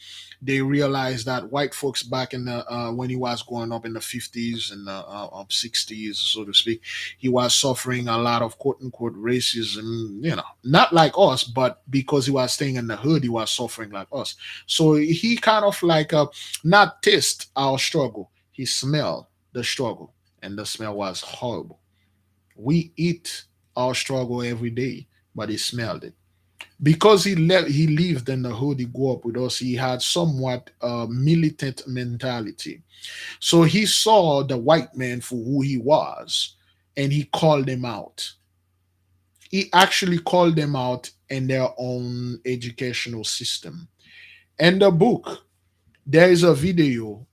They realized that white folks back in the when he was growing up in the 50s and the 60s, so to speak, he was suffering a lot of quote unquote racism. You know, not like us, but because he was staying in the hood, he was suffering like us. So he kind of like not taste our struggle. He smelled the struggle, and the smell was horrible. We eat our struggle every day, but he smelled it. Because he lived in the hood, he grew up with us, he had somewhat militant mentality. So he saw the white man for who he was, and he called them out. He actually called them out in their own educational system. In the book, there is a video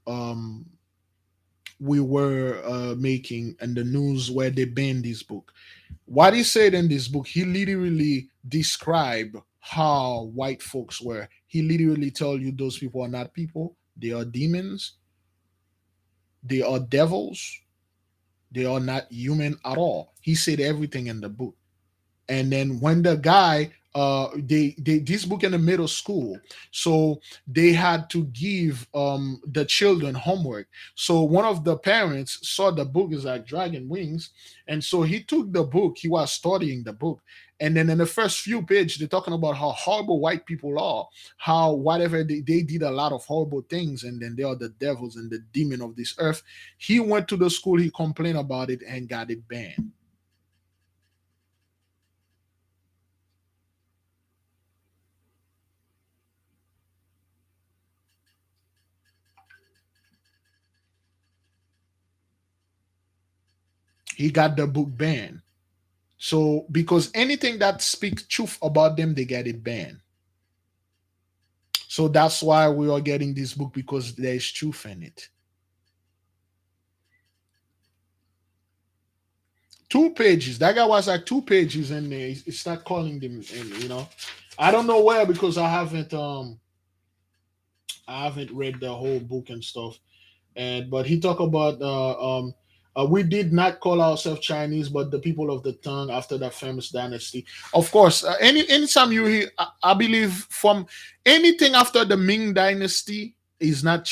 we were making in the news where they banned this book. What he said in this book, he literally described how white folks were. He literally tell you those people are not people, they are demons, they are devils, they are not human at all. He said everything in the book. And then when the guy they this book in the middle school, so they had to give the children homework. So one of the parents saw the book is like Dragon Wings, and so he took the book, he was studying the book, and then in the first few pages they're talking about how horrible white people are, how whatever they did a lot of horrible things, and then they are the devils and the demon of this earth. He went to the school, he complained about it and got it banned. He got the book banned. So because anything that speaks truth about them, they get it banned. So that's why we are getting this book, because there's truth in it. 2 pages. That guy was like 2 pages in there. He start calling them in. I don't know where, because I haven't read the whole book and stuff. And but he talk about We did not call ourselves Chinese, but the people of the tongue after that famous dynasty. Of course, anytime you hear, I believe from anything after the Ming dynasty is not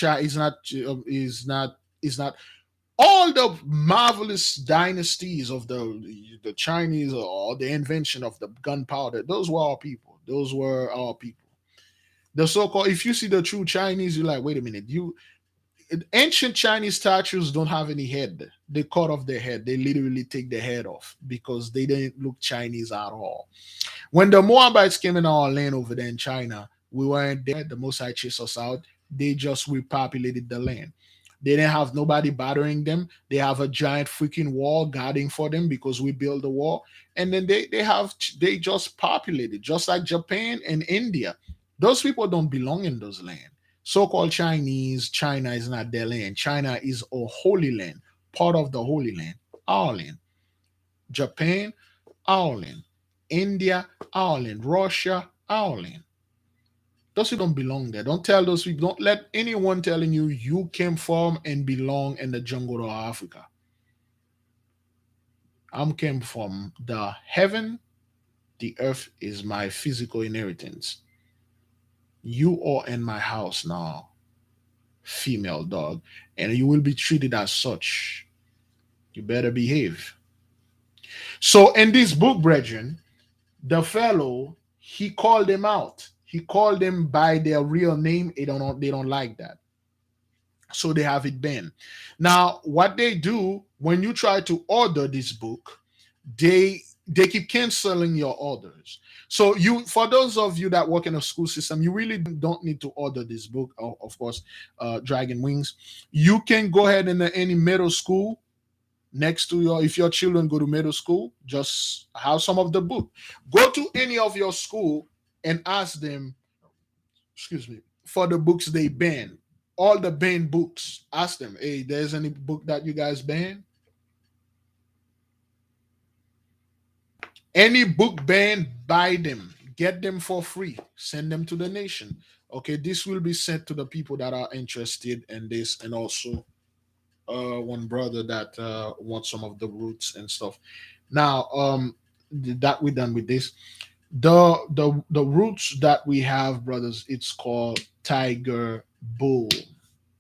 is not all the marvelous dynasties of the Chinese or the invention of the gunpowder. Those were our people. Those were our people. The so-called, if you see the true Chinese, you're like, wait a minute, you ancient Chinese statues don't have any head. They cut off their head. They literally take their head off because they didn't look Chinese at all. When the Moabites came in our land over there in China, we weren't there. The Mosai chased us out. They just repopulated the land. They didn't have nobody bothering them. They have a giant freaking wall guarding for them because we built the wall. And then they just populated, just like Japan and India. Those people don't belong in those land. So-called Chinese, China is not their land. China is a holy land, part of the holy land, our land. Japan, our land. India, our land. Russia, our land. Those people don't belong there. Don't tell those people. Don't let anyone telling you you came from and belong in the jungle of Africa. I'm came from the heaven. The earth is my physical inheritance. You are in my house now, female dog, and you will be treated as such. You better behave. So in this book, brethren, the fellow he called them out. He called them by their real name. They don't like that. So they have it banned. Now, what they do when you try to order this book, they keep canceling your orders. So you, for those of you that work in a school system, you really don't need to order this book. Of course, Dragon Wings. You can go ahead in any middle school next to your, if your children go to middle school, just have some of the book. Go to any of your school and ask them, excuse me, for the books they ban. All the banned books. Ask them, hey, there's any book that you guys ban? Any book banned, buy them. Get them for free. Send them to the nation. Okay, this will be sent to the people that are interested in this, and also one brother that wants some of the roots and stuff. Now, that we're done with this. The roots that we have, brothers, it's called Tiger Bull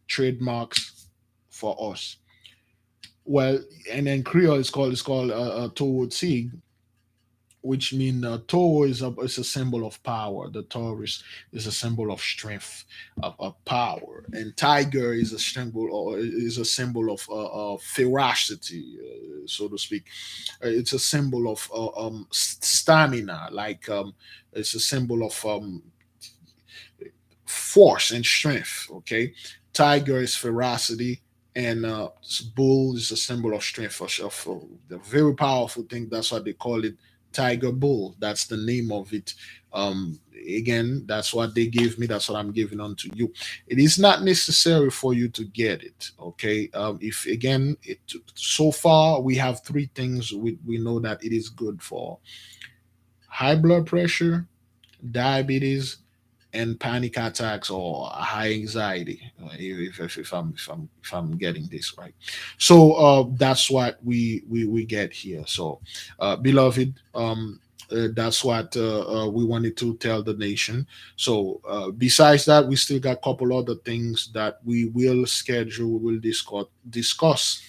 trademarks for us. Well, and then Creole is called Toad Sig, which mean Toro is a symbol of power. The Taurus is a symbol of strength, of power, and tiger is a symbol, or is a symbol of ferocity, so to speak. It's a symbol of stamina, like it's a symbol of force and strength. Okay, tiger is ferocity, and bull is a symbol of strength, of the very powerful thing. That's why they call it tiger bull. That's the name of it. Again, that's what they gave me. That's what I'm giving on to you. It is not necessary for you to get it. Okay. If again, so far we have three things we know that it is good for: high blood pressure, diabetes, and panic attacks or high anxiety. If I'm getting this right, so that's what we get here. So, beloved, that's what we wanted to tell the nation. So, besides that, we still got a couple other things that we will schedule. We will discuss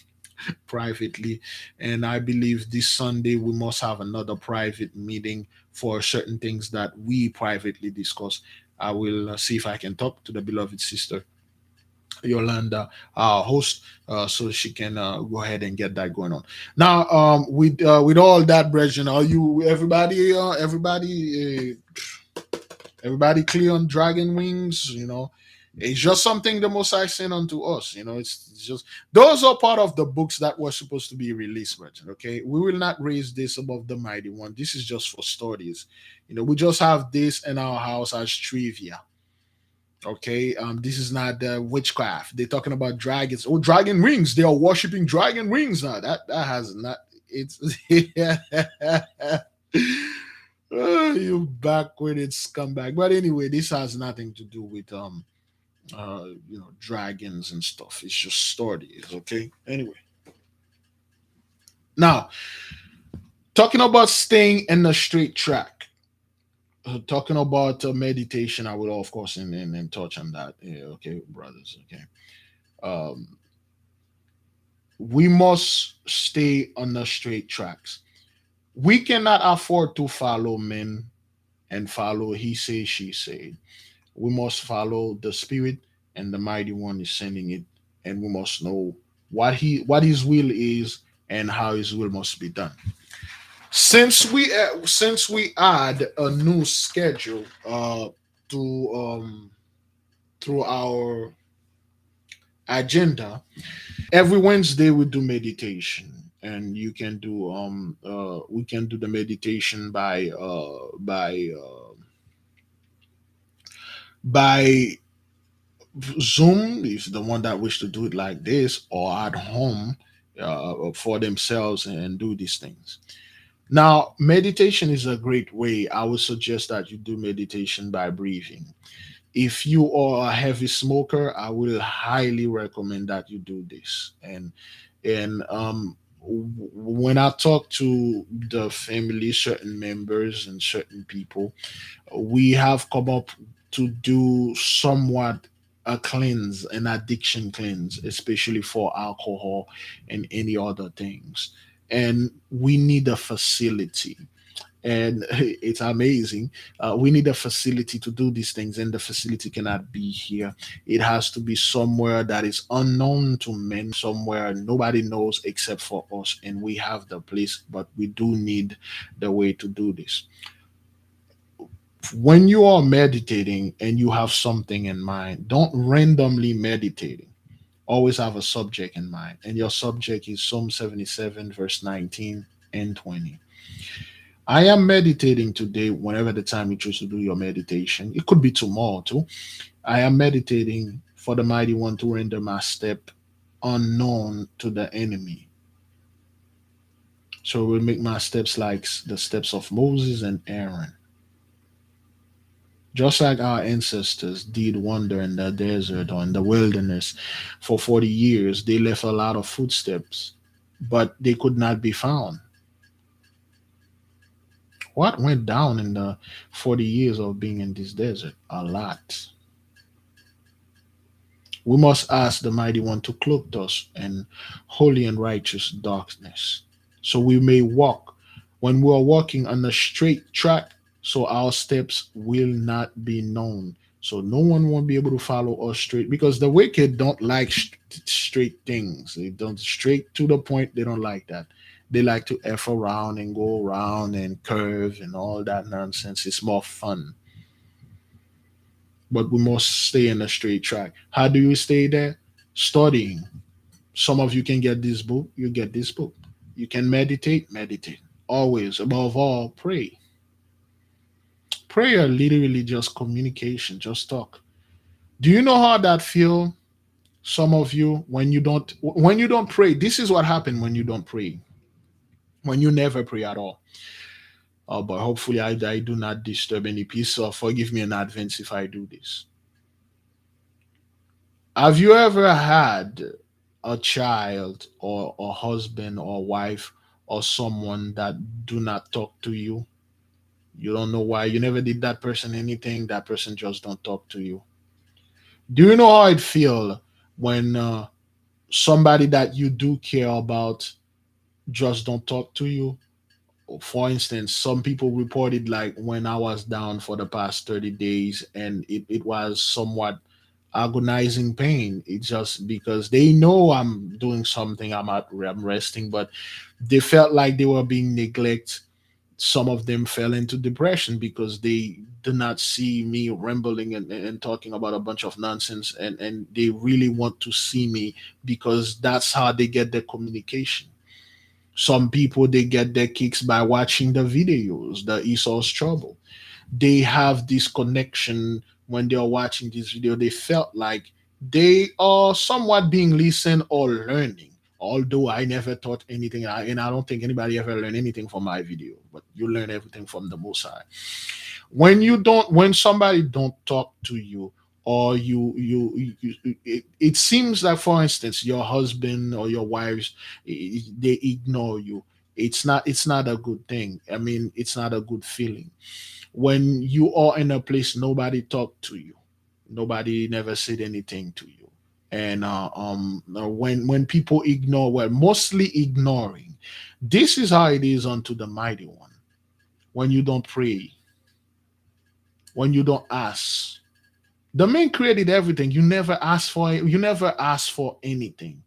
privately. And I believe this Sunday we must have another private meeting for certain things that we privately discuss. I will see if I can talk to the beloved sister Yolanda, our host, so she can go ahead and get that going on. Now, with all that, brethren, are you everybody clear on dragon wings? It's just something the Most High sent unto us. It's just those are part of the books that were supposed to be released, brethren. Okay, we will not raise this above the mighty one. This is just for stories. We just have this in our house as trivia. Okay, this is not witchcraft. They're talking about dragons. Oh, dragon rings. They are worshiping dragon rings now. That has not. It's you backward scumbag. But anyway, this has nothing to do with dragons and stuff. It's just stories. Okay. Anyway, Now, talking about staying in the straight track, talking about meditation, I will, of course, and touch on that. Yeah, okay, brothers. Okay. Um, we must stay on the straight tracks. We cannot afford to follow men and follow he say, she say. We must follow the Spirit, and the Mighty One is sending it, and we must know what His will is and how His will must be done. Since we add a new schedule to through our agenda, every Wednesday we do meditation. And you can do we can do the meditation by Zoom, if the one that wish to do it like this, or at home for themselves and do these things. Now, meditation is a great way. I would suggest that you do meditation by breathing. If you are a heavy smoker, I will highly recommend that you do this. And when I talk to the family, certain members and certain people, we have come up to do somewhat a cleanse, an addiction cleanse, especially for alcohol and any other things. And we need a facility. And it's amazing. We need a facility to do these things, and the facility cannot be here. It has to be somewhere that is unknown to men, somewhere nobody knows except for us. And we have the place, but we do need the way to do this. When you are meditating and you have something in mind, don't randomly meditating. Always have a subject in mind, and your subject is Psalm 77, verse 19 and 20. I am meditating today. Whenever the time you choose to do your meditation, it could be tomorrow too. I am meditating for the mighty one to render my step unknown to the enemy. So it will make my steps like the steps of Moses and Aaron. Just like our ancestors did wander in the desert or in the wilderness for 40 years, they left a lot of footsteps, but they could not be found. What went down in the 40 years of being in this desert? A lot. We must ask the Mighty One to clothe us in holy and righteous darkness, so we may walk when we are walking on the straight track, so our steps will not be known. So no one won't be able to follow us straight because the wicked don't like straight things. They don't straight to the point. They don't like that. They like to f around and go around and curve and all that nonsense. It's more fun, but we must stay in a straight track. How do you stay there? Studying. Some of you can get this book, you get this book. You can meditate, meditate. Always, above all, pray. Prayer literally just communication, just talk. Do you know how that feel? Some of you when you don't pray, this is what happened when you don't pray. When you never pray at all. But hopefully I do not disturb any peace, so forgive me in advance if I do this. Have you ever had a child or a husband or wife or someone that do not talk to you? You don't know why. You never did that person anything. That person just don't talk to you. Do you know how it feel when somebody that you do care about just don't talk to you? For instance, some people reported like when I was down for the past 30 days and it was somewhat agonizing pain. It's just because they know I'm doing something, I'm resting, but they felt like they were being neglected. Some of them fell into depression because they did not see me rambling and talking about a bunch of nonsense, and they really want to see me because that's how they get their communication. Some people they get their kicks by watching the videos, the Esau's trouble. They have this connection when they are watching this video. They felt like they are somewhat being listened or learning. Although I never taught anything, and I don't think anybody ever learned anything from my video, but you learn everything from the Most High. When somebody don't talk to you, or it seems like, for instance, your husband or your wives, they ignore you. It's not a good thing. I mean, it's not a good feeling when you are in a place nobody talked to you, nobody never said anything to you. And when people ignore, well, mostly ignoring, this is how it is unto the mighty one. When you don't pray, when you don't ask, the man created everything. You never ask for anything.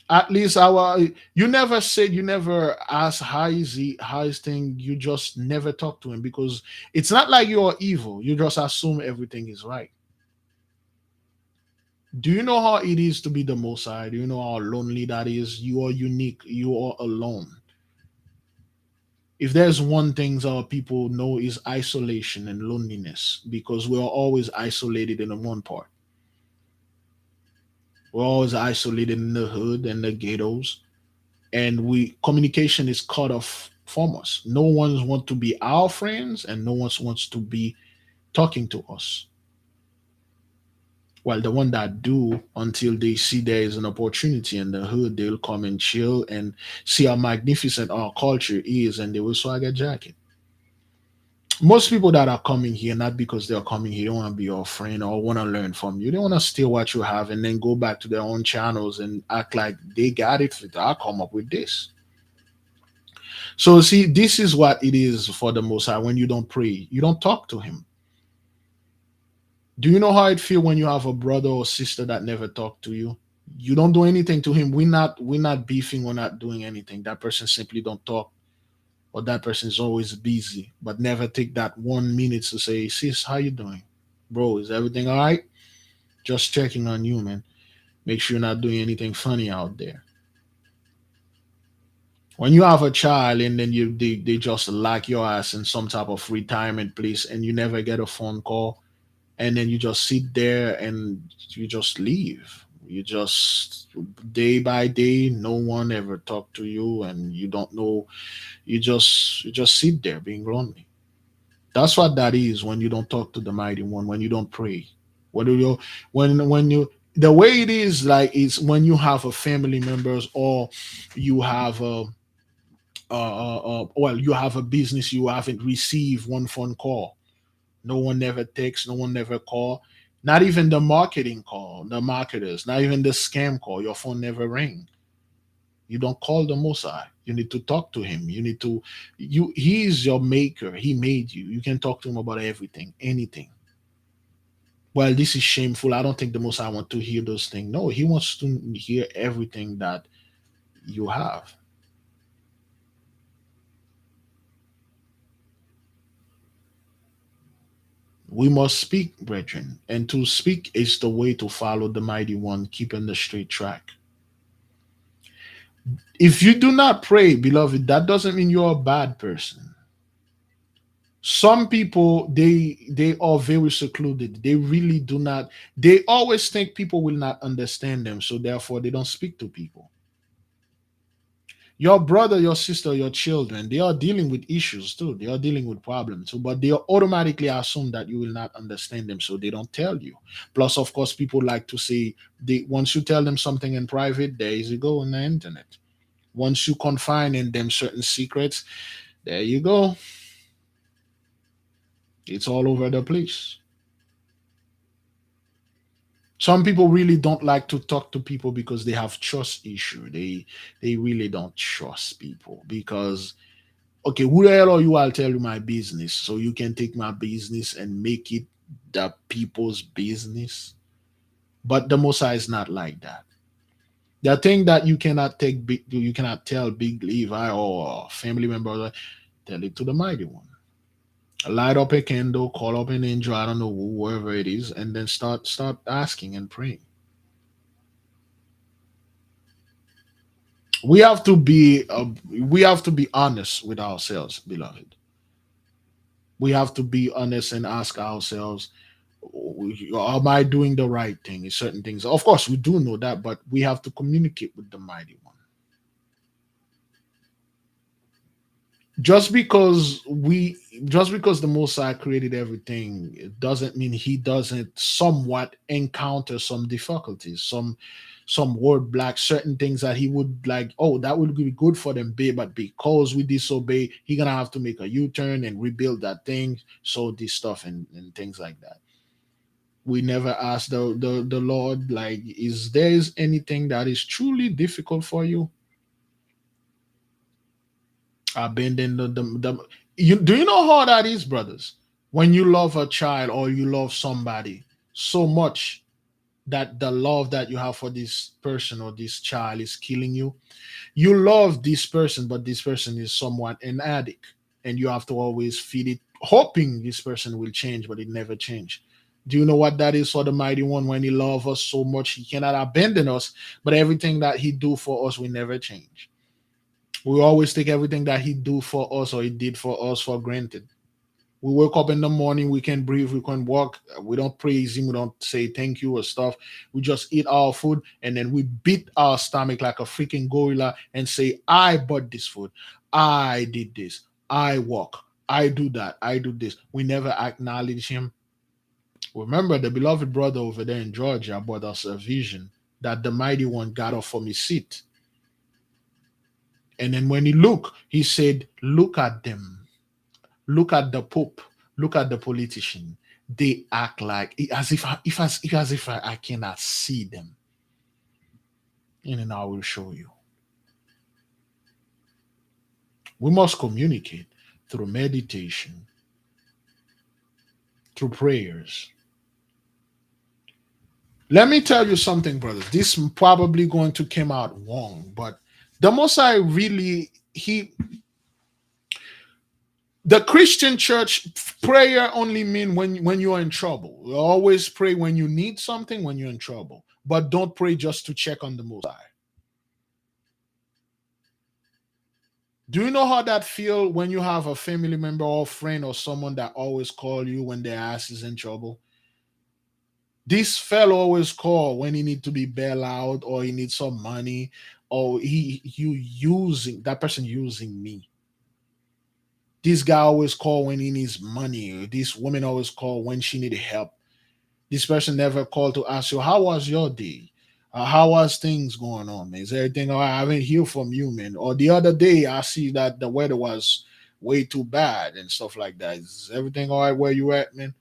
At least our you never said, you never asked how is he, how is thing. You just never talk to him, because it's not like you're evil. You just assume everything is right. Do you know how it is to be the Most High? Do you know how lonely that is? You are unique. You are alone. If there's one thing our people know, is isolation and loneliness, because we're always isolated in the one part. We're always isolated in the hood and the ghettos, and we communication is cut off from us. No one wants to be our friends, and no one wants to be talking to us. Well, the one that do, until they see there is an opportunity in the hood, they'll come and chill and see how magnificent our culture is, and they will swag a jacket. Most people that are coming here, not because they're coming here, don't want to be your friend or want to learn from you. They want to steal what you have and then go back to their own channels and act like they got it. I come up with this. So see, this is what it is for the Most High. When you don't pray, you don't talk to Him. Do you know how it feel when you have a brother or sister that never talk to you? You don't do anything to him. We're not beefing. We're not doing anything. That person simply don't talk, or that person is always busy, but never take that 1 minute to say, "Sis, how you doing, bro? Is everything all right? Just checking on you, man. Make sure you're not doing anything funny out there." When you have a child and then they just lock your ass in some type of retirement place and you never get a phone call, and then you just sit there and you just leave. You just, day by day, no one ever talk to you, and you don't know. You just sit there being lonely. That's what that is when you don't talk to the mighty one, when you don't pray. Whether you when you the way it is, like, it's when you have a family members, or you have a well, you have a business, you haven't received one phone call. No one never texts, no one never call. Not even the marketing call, the marketers, not even the scam call. Your phone never ring. You don't call the Most High. You need to talk to him. You need to he is your maker. He made you. You can talk to him about everything, anything. Well, this is shameful. I don't think the Most High want to hear those things. No, he wants to hear everything that you have. We must speak, brethren, and to speak is the way to follow the mighty one, keeping the straight track. If you do not pray, beloved, that doesn't mean you're a bad person. Some people, they are very secluded. They really do not. They always think people will not understand them, so therefore they don't speak to people. Your brother, your sister, your children, they are dealing with issues too. They are dealing with problems too, but they automatically assume that you will not understand them, so they don't tell you. Plus, of course, people like to say, they once you tell them something in private, there you go on the internet. Once you confine in them certain secrets, there you go. It's all over the place. Some people really don't like to talk to people because they have trust issue. They really don't trust people because, okay, who the hell are you? I'll tell you my business, so you can take my business and make it the people's business. But the Mosiah is not like that. The thing that you cannot take big, you cannot tell Big Levi or family member, tell it to the mighty one. Light up a candle, call up an angel, I don't know whoever it is, and then start asking and praying. We have to be honest with ourselves, beloved. We have to be honest and ask ourselves, am I doing the right thing in certain things? Of course, we do know that, but we have to communicate with the mighty one. just because we just because the Most High created everything, it doesn't mean he doesn't somewhat encounter some difficulties, some word black certain things that he would like, oh, that would be good for them, but because we disobey, he gonna have to make a U-turn and rebuild that thing. So this stuff and things like that. We never ask the Lord, like, is there is anything that is truly difficult for you? Abandon the you do you know how that is, brothers? When you love a child or you love somebody so much that the love that you have for this person or this child is killing you. You love this person, but this person is somewhat an addict, and you have to always feed it, hoping this person will change, but it never change. Do you know what that is for the mighty one? When he loves us so much, he cannot abandon us, but everything that he do for us will never change. We always take everything that he do for us or he did for us for granted. We wake up in the morning, we can breathe, we can walk. We don't praise him, we don't say thank you or stuff. We just eat our food and then we beat our stomach like a freaking gorilla and say, I bought this food, I did this, I walk, I do that, I do this. We never acknowledge him. Remember, the beloved brother over there in Georgia brought us a vision that the mighty one got off from his seat. And then when he looked, he said, look at them. Look at the Pope. Look at the politician. They act like as if I cannot see them. And then I will show you. We must communicate through meditation, through prayers. Let me tell you something, brothers. This is probably going to come out wrong, but the most I really he the Christian church prayer only mean when you are in trouble. You always pray when you need something, when you're in trouble, but don't pray just to check on the Most High. Do you know how that feel when you have a family member or friend or someone that always call you when their ass is in trouble? This fellow always call when he need to be bail out or he needs some money or he you using that person using me. This guy always call when he needs money. This woman always call when she needed help. This person never called to ask you, how was your day? How was things going on, man? Is everything all right? I haven't heard from you, man. Or the other day, I see that the weather was way too bad and stuff like that. Is everything all right where you at, man?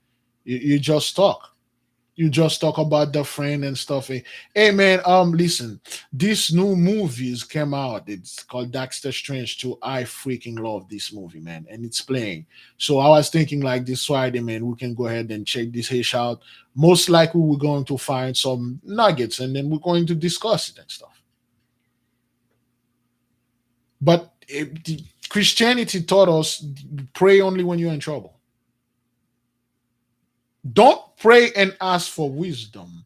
You just talk. You just talk about the friend and stuff. Hey man, listen, this new movies came out. It's called Dexter Strange 2. I freaking love this movie, man, and it's playing. So I was thinking like this Friday, man, we can go ahead and check this hash out. Most likely we're going to find some nuggets and then we're going to discuss it and stuff. But Christianity taught us pray only when you're in trouble. Don't pray and ask for wisdom.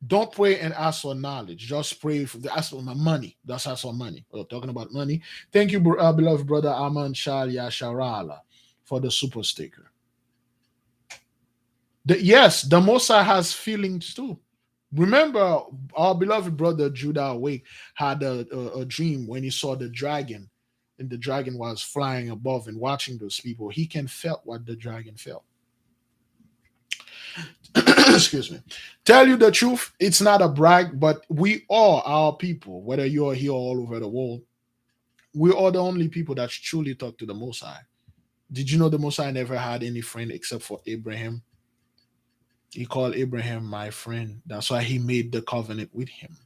Don't pray and ask for knowledge. Just pray for ask for money. Just ask for money. We're talking about money. Thank you, beloved brother Aman Sharia Sharala, for the super sticker. Yes, the Mosa has feelings too. Remember, our beloved brother Judah Awake had a dream when he saw the dragon, and the dragon was flying above and watching those people. He can felt what the dragon felt. Excuse me. Tell you the truth, it's not a brag, but we are our people, whether you're here all over the world. We are the only people that truly talk to the Most High. Did you know the Most High never had any friend except for Abraham? He called Abraham my friend. That's why he made the covenant with him.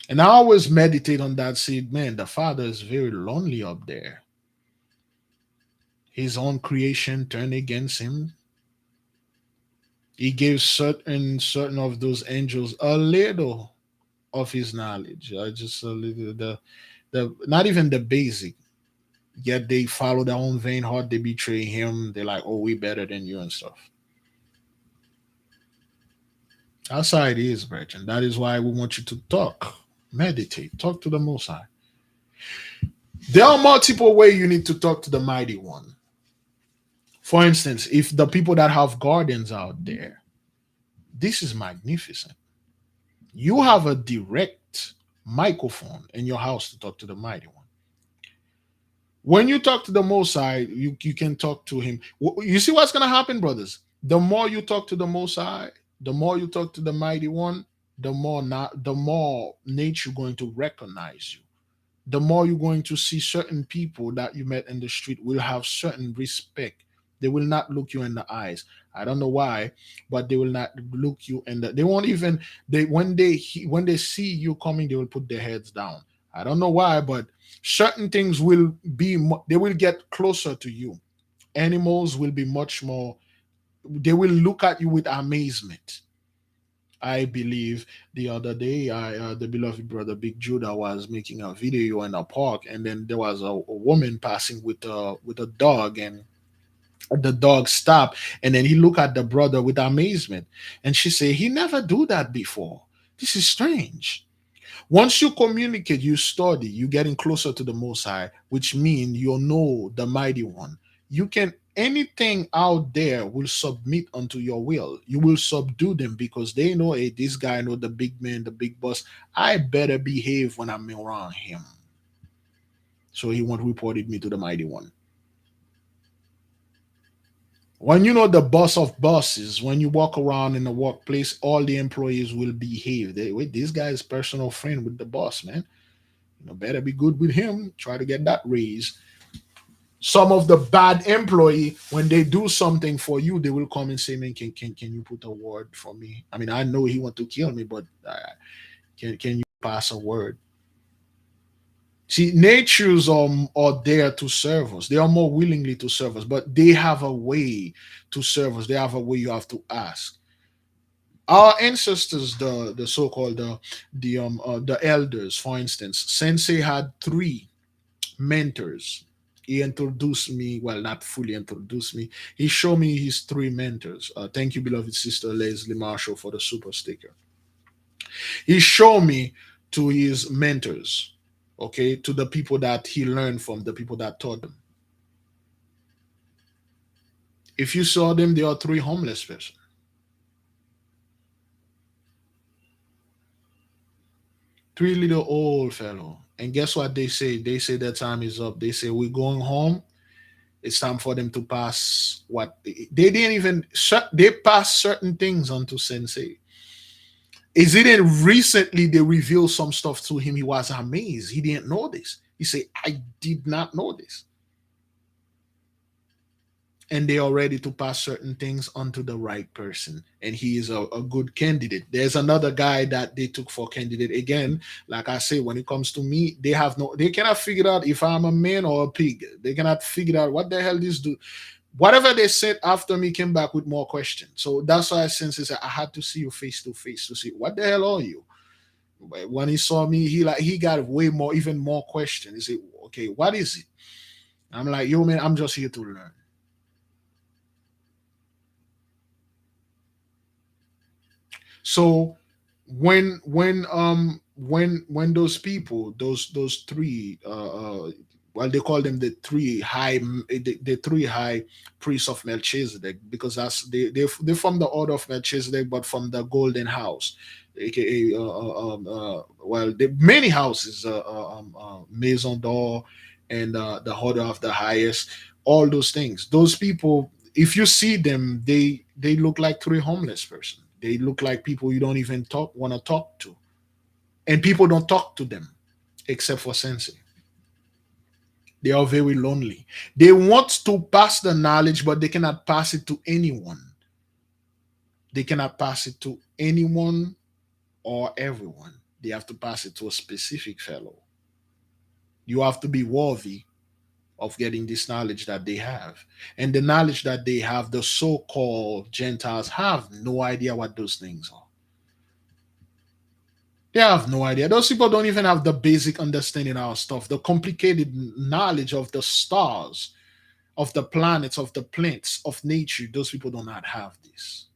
And I always meditate on that. Say, man, the Father is very lonely up there. His own creation turned against him. He gave certain of those angels a little of his knowledge, just a little the not even the basic. Yet they follow their own vain heart. They betray him. They're like, "Oh, we better than you" and stuff. That's how it is, Brethren. That is why we want you to talk, meditate, talk to the Most High. There are multiple ways you need to talk to the Mighty One. For instance, if the people that have gardens out there, this is magnificent. You have a direct microphone in your house to talk to the mighty one. When you talk to the Most High, you can talk to him. You see what's going to happen, brothers? The more you talk to the Most High, the more you talk to the mighty one, the more nature going to recognize you. The more you're going to see certain people that you met in the street will have certain respect. They will not look you in the eyes. I don't know why, but they will not look you in the. They won't even. They when they see you coming, they will put their heads down. I don't know why, but certain things will be. They will get closer to you. Animals will be much more. They will look at you with amazement. I believe the other day, the beloved brother Big Judah was making a video in a park, and then there was a woman passing with a dog, and the dog stopped, and then he looked at the brother with amazement, and she said, "He never do that before. This is strange." Once you communicate, you study, you're getting closer to the Most High, which means you know the Mighty One. You can anything out there will submit unto your will. You will subdue them because they know, hey, this guy know the big man, the big boss. I better behave when I'm around him. So he won't reported me to the Mighty One. When you know the boss of bosses, when you walk around in the workplace, all the employees will behave. They wait, this guy is personal friend with the boss, man. Better be good with him. Try to get that raise. Some of the bad employee, when they do something for you, they will come and say, "Man, can you put a word for me? I mean, I know he want to kill me, but can you pass a word?" See, natures are there to serve us. They are more willingly to serve us, but they have a way to serve us. They have a way you have to ask. Our ancestors, the so-called the elders, for instance, Sensei had three mentors. He introduced me, well, not fully introduced me. He showed me his three mentors. Thank you, beloved sister Leslie Marshall, for the super sticker. He showed me to his mentors, okay, to the people that he learned from, the people that taught them. If you saw them, they are three homeless persons, three little old fellow. And guess what they say? They say their time is up. They say we're going home. It's time for them to pass what they didn't even they passed certain things onto Sensei. Is it in recently they revealed some stuff to him? He was amazed. He didn't know this. He said, "I did not know this." And they are ready to pass certain things onto the right person. And he is a good candidate. There's another guy that they took for candidate. Again, like I say, when it comes to me, they cannot figure out if I'm a man or a pig. They cannot figure out what the hell this do. Whatever they said after me came back with more questions. So that's why since I had to see you face to face to see what the hell are you. But when he saw me, he got way more, even more questions. He said, "Okay, what is it?" I'm like, "Yo, man, I'm just here to learn." So when those people, those three well, they call them the three high priests of Melchizedek, because that's they're from the order of Melchizedek, but from the golden house, aka well, the many houses, Maison d'Or, and the order of the highest, all those things. Those people, if you see them, they look like three homeless person. They look like people you don't even talk want to talk to, and people don't talk to them except for Sensei. They are very lonely. They want to pass the knowledge, but they cannot pass it to anyone. They cannot pass it to anyone or everyone. They have to pass it to a specific fellow. You have to be worthy of getting this knowledge that they have. And the knowledge that they have, the so called Gentiles have no idea what those things are. They have no idea. Those people don't even have the basic understanding of our stuff, the complicated knowledge of the stars, of the planets, of the plants, of nature. Those people do not have this.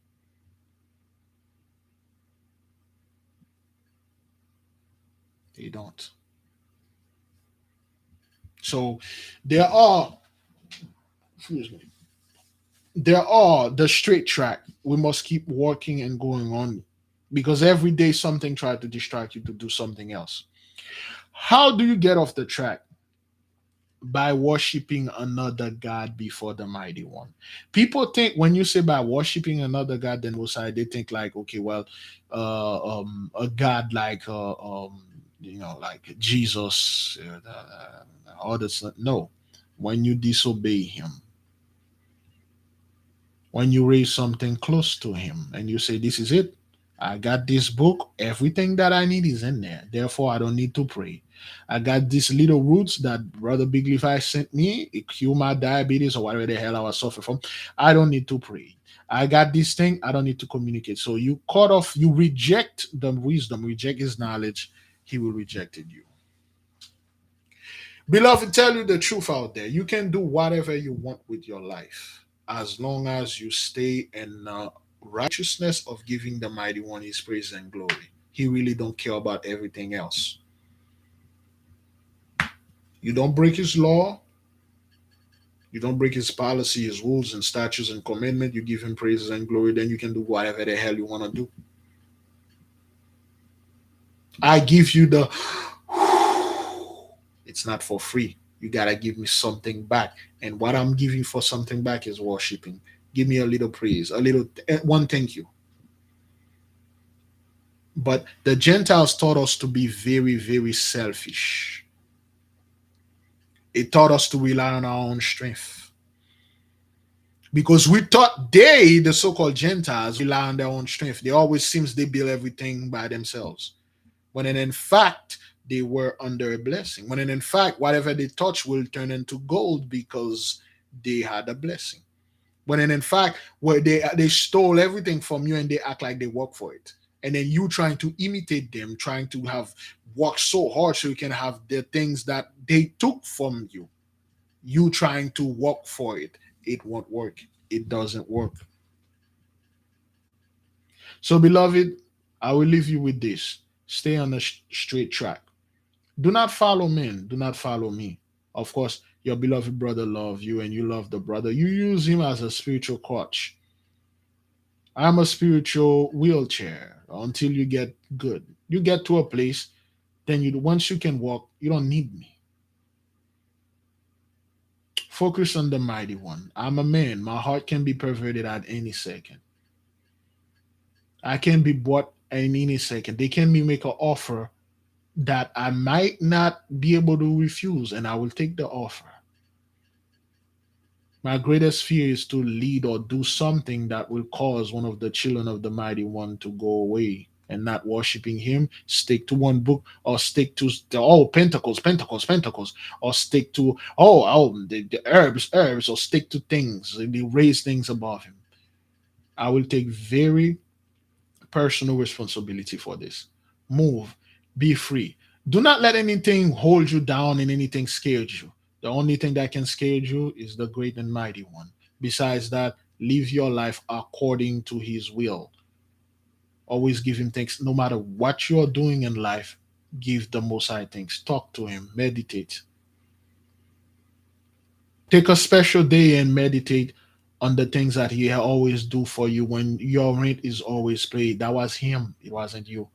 They don't. So there are, excuse me, there are the straight track. We must keep working and going on, because every day something tries to distract you to do something else. How do you get off the track? By worshiping another God before the mighty one. People think when you say by worshiping another God than Most High, they think like, okay, well, a God like, like Jesus, others. No, when you disobey Him, when you raise something close to Him, and you say, "This is it. I got this book. Everything that I need is in there. Therefore, I don't need to pray. I got these little roots that Brother Big Levi sent me. It cure my diabetes or whatever the hell I was suffering from. I don't need to pray. I got this thing. I don't need to communicate." So you cut off, you reject the wisdom, reject His knowledge. He will reject you. Beloved, tell you the truth out there. You can do whatever you want with your life as long as you stay in righteousness of giving the mighty one his praise and glory. He really don't care about everything else. You don't break his law. You don't break his policy, his rules and statutes and commandment. You give him praises and glory. Then you can do whatever the hell you want to do. I give you the it's not for free. You gotta give me something back. And what I'm giving for something back is worshiping. Give me a little praise, a little one thank you. But the Gentiles taught us to be very, very selfish. It taught us to rely on our own strength. Because we thought they, the so-called Gentiles, rely on their own strength. They always seems they build everything by themselves. When in fact they were under a blessing. When in fact whatever they touch will turn into gold because they had a blessing. When in fact where they stole everything from you and they act like they work for it. And then you trying to imitate them, trying to have work so hard so you can have the things that they took from you. You trying to work for it. It won't work. It doesn't work. So, beloved, I will leave you with this. Stay on the straight track. Do not follow men. Do not follow me. Of course, your beloved brother love you and you love the brother. You use him as a spiritual crutch. I'm a spiritual wheelchair until you get good. You get to a place, then you once you can walk, you don't need me. Focus on the mighty one. I'm a man. My heart can be perverted at any second. I can be bought in any second. They can be make an offer that I might not be able to refuse, and I will take the offer. My greatest fear is to lead or do something that will cause one of the children of the mighty one to go away and not worshiping him, stick to one book, or stick to pentacles, pentacles, pentacles, or stick to the herbs, or stick to things. They raise things above him. I will take very personal responsibility for this. Move, be free. Do not let anything hold you down and anything scare you. The only thing that can scare you is the great and mighty one. Besides that, live your life according to his will. Always give him thanks. No matter what you're doing in life, give the most high thanks. Talk to him, meditate. Take a special day and meditate on the things that he always do for you when your rent is always paid. That was him, it wasn't you.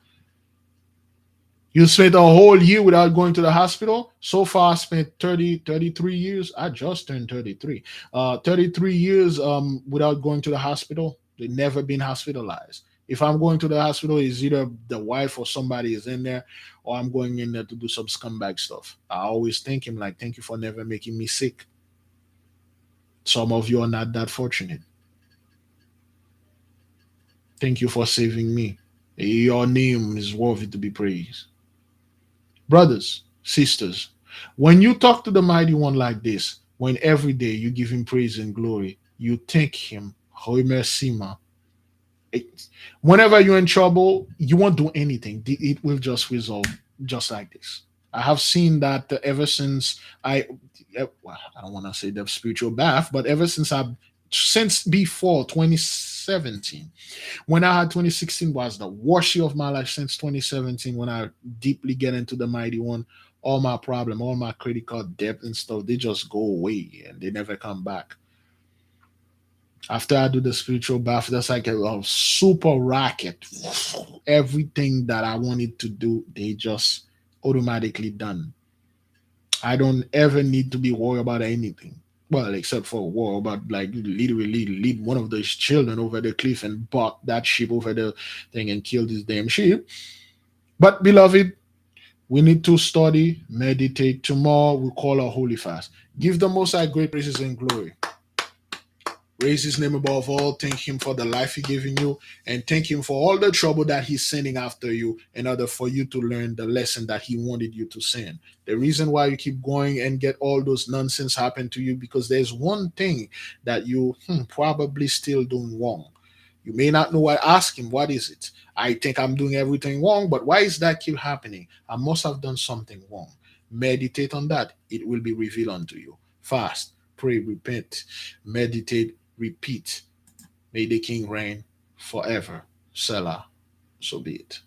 You spent a whole year without going to the hospital. So far, I spent 33 years. I just turned 33. 33 years without going to the hospital. They never been hospitalized. If I'm going to the hospital, it's either the wife or somebody is in there, or I'm going in there to do some scumbag stuff. I always thank him, like, thank you for never making me sick. Some of you are not that fortunate. Thank you for saving me. Your name is worthy to be praised. Brothers, sisters, when you talk to the mighty one like this, when every day you give him praise and glory, you thank him, remerciement. Whenever you're in trouble, you won't do anything. It will just resolve just like this. I have seen that ever since well, I don't want to say the spiritual bath, but ever since before 2017, when I had 2016 was the worst year of my life since 2017 when I deeply get into the mighty one. All my problem, all my credit card debt and stuff, they just go away and they never come back. After I do the spiritual bath, that's like a super rocket. Everything that I wanted to do, they just automatically done. I don't ever need to be worried about anything. Well, except for war about like literally lead one of those children over the cliff and bought that sheep over the thing and killed his damn sheep. But beloved, we need to study, meditate. Tomorrow we call our holy fast. Give the Most High great praises and glory. Raise his name above all. Thank him for the life he gave in you, and thank him for all the trouble that he's sending after you in order for you to learn the lesson that he wanted you to send. The reason why you keep going and get all those nonsense happen to you, because there's one thing that you probably still doing wrong. You may not know what. Ask him, what is it? I think I'm doing everything wrong, but why is that keep happening? I must have done something wrong. Meditate on that. It will be revealed unto you. Fast, pray, repent, meditate, repeat. May the King reign forever. Selah. So be it.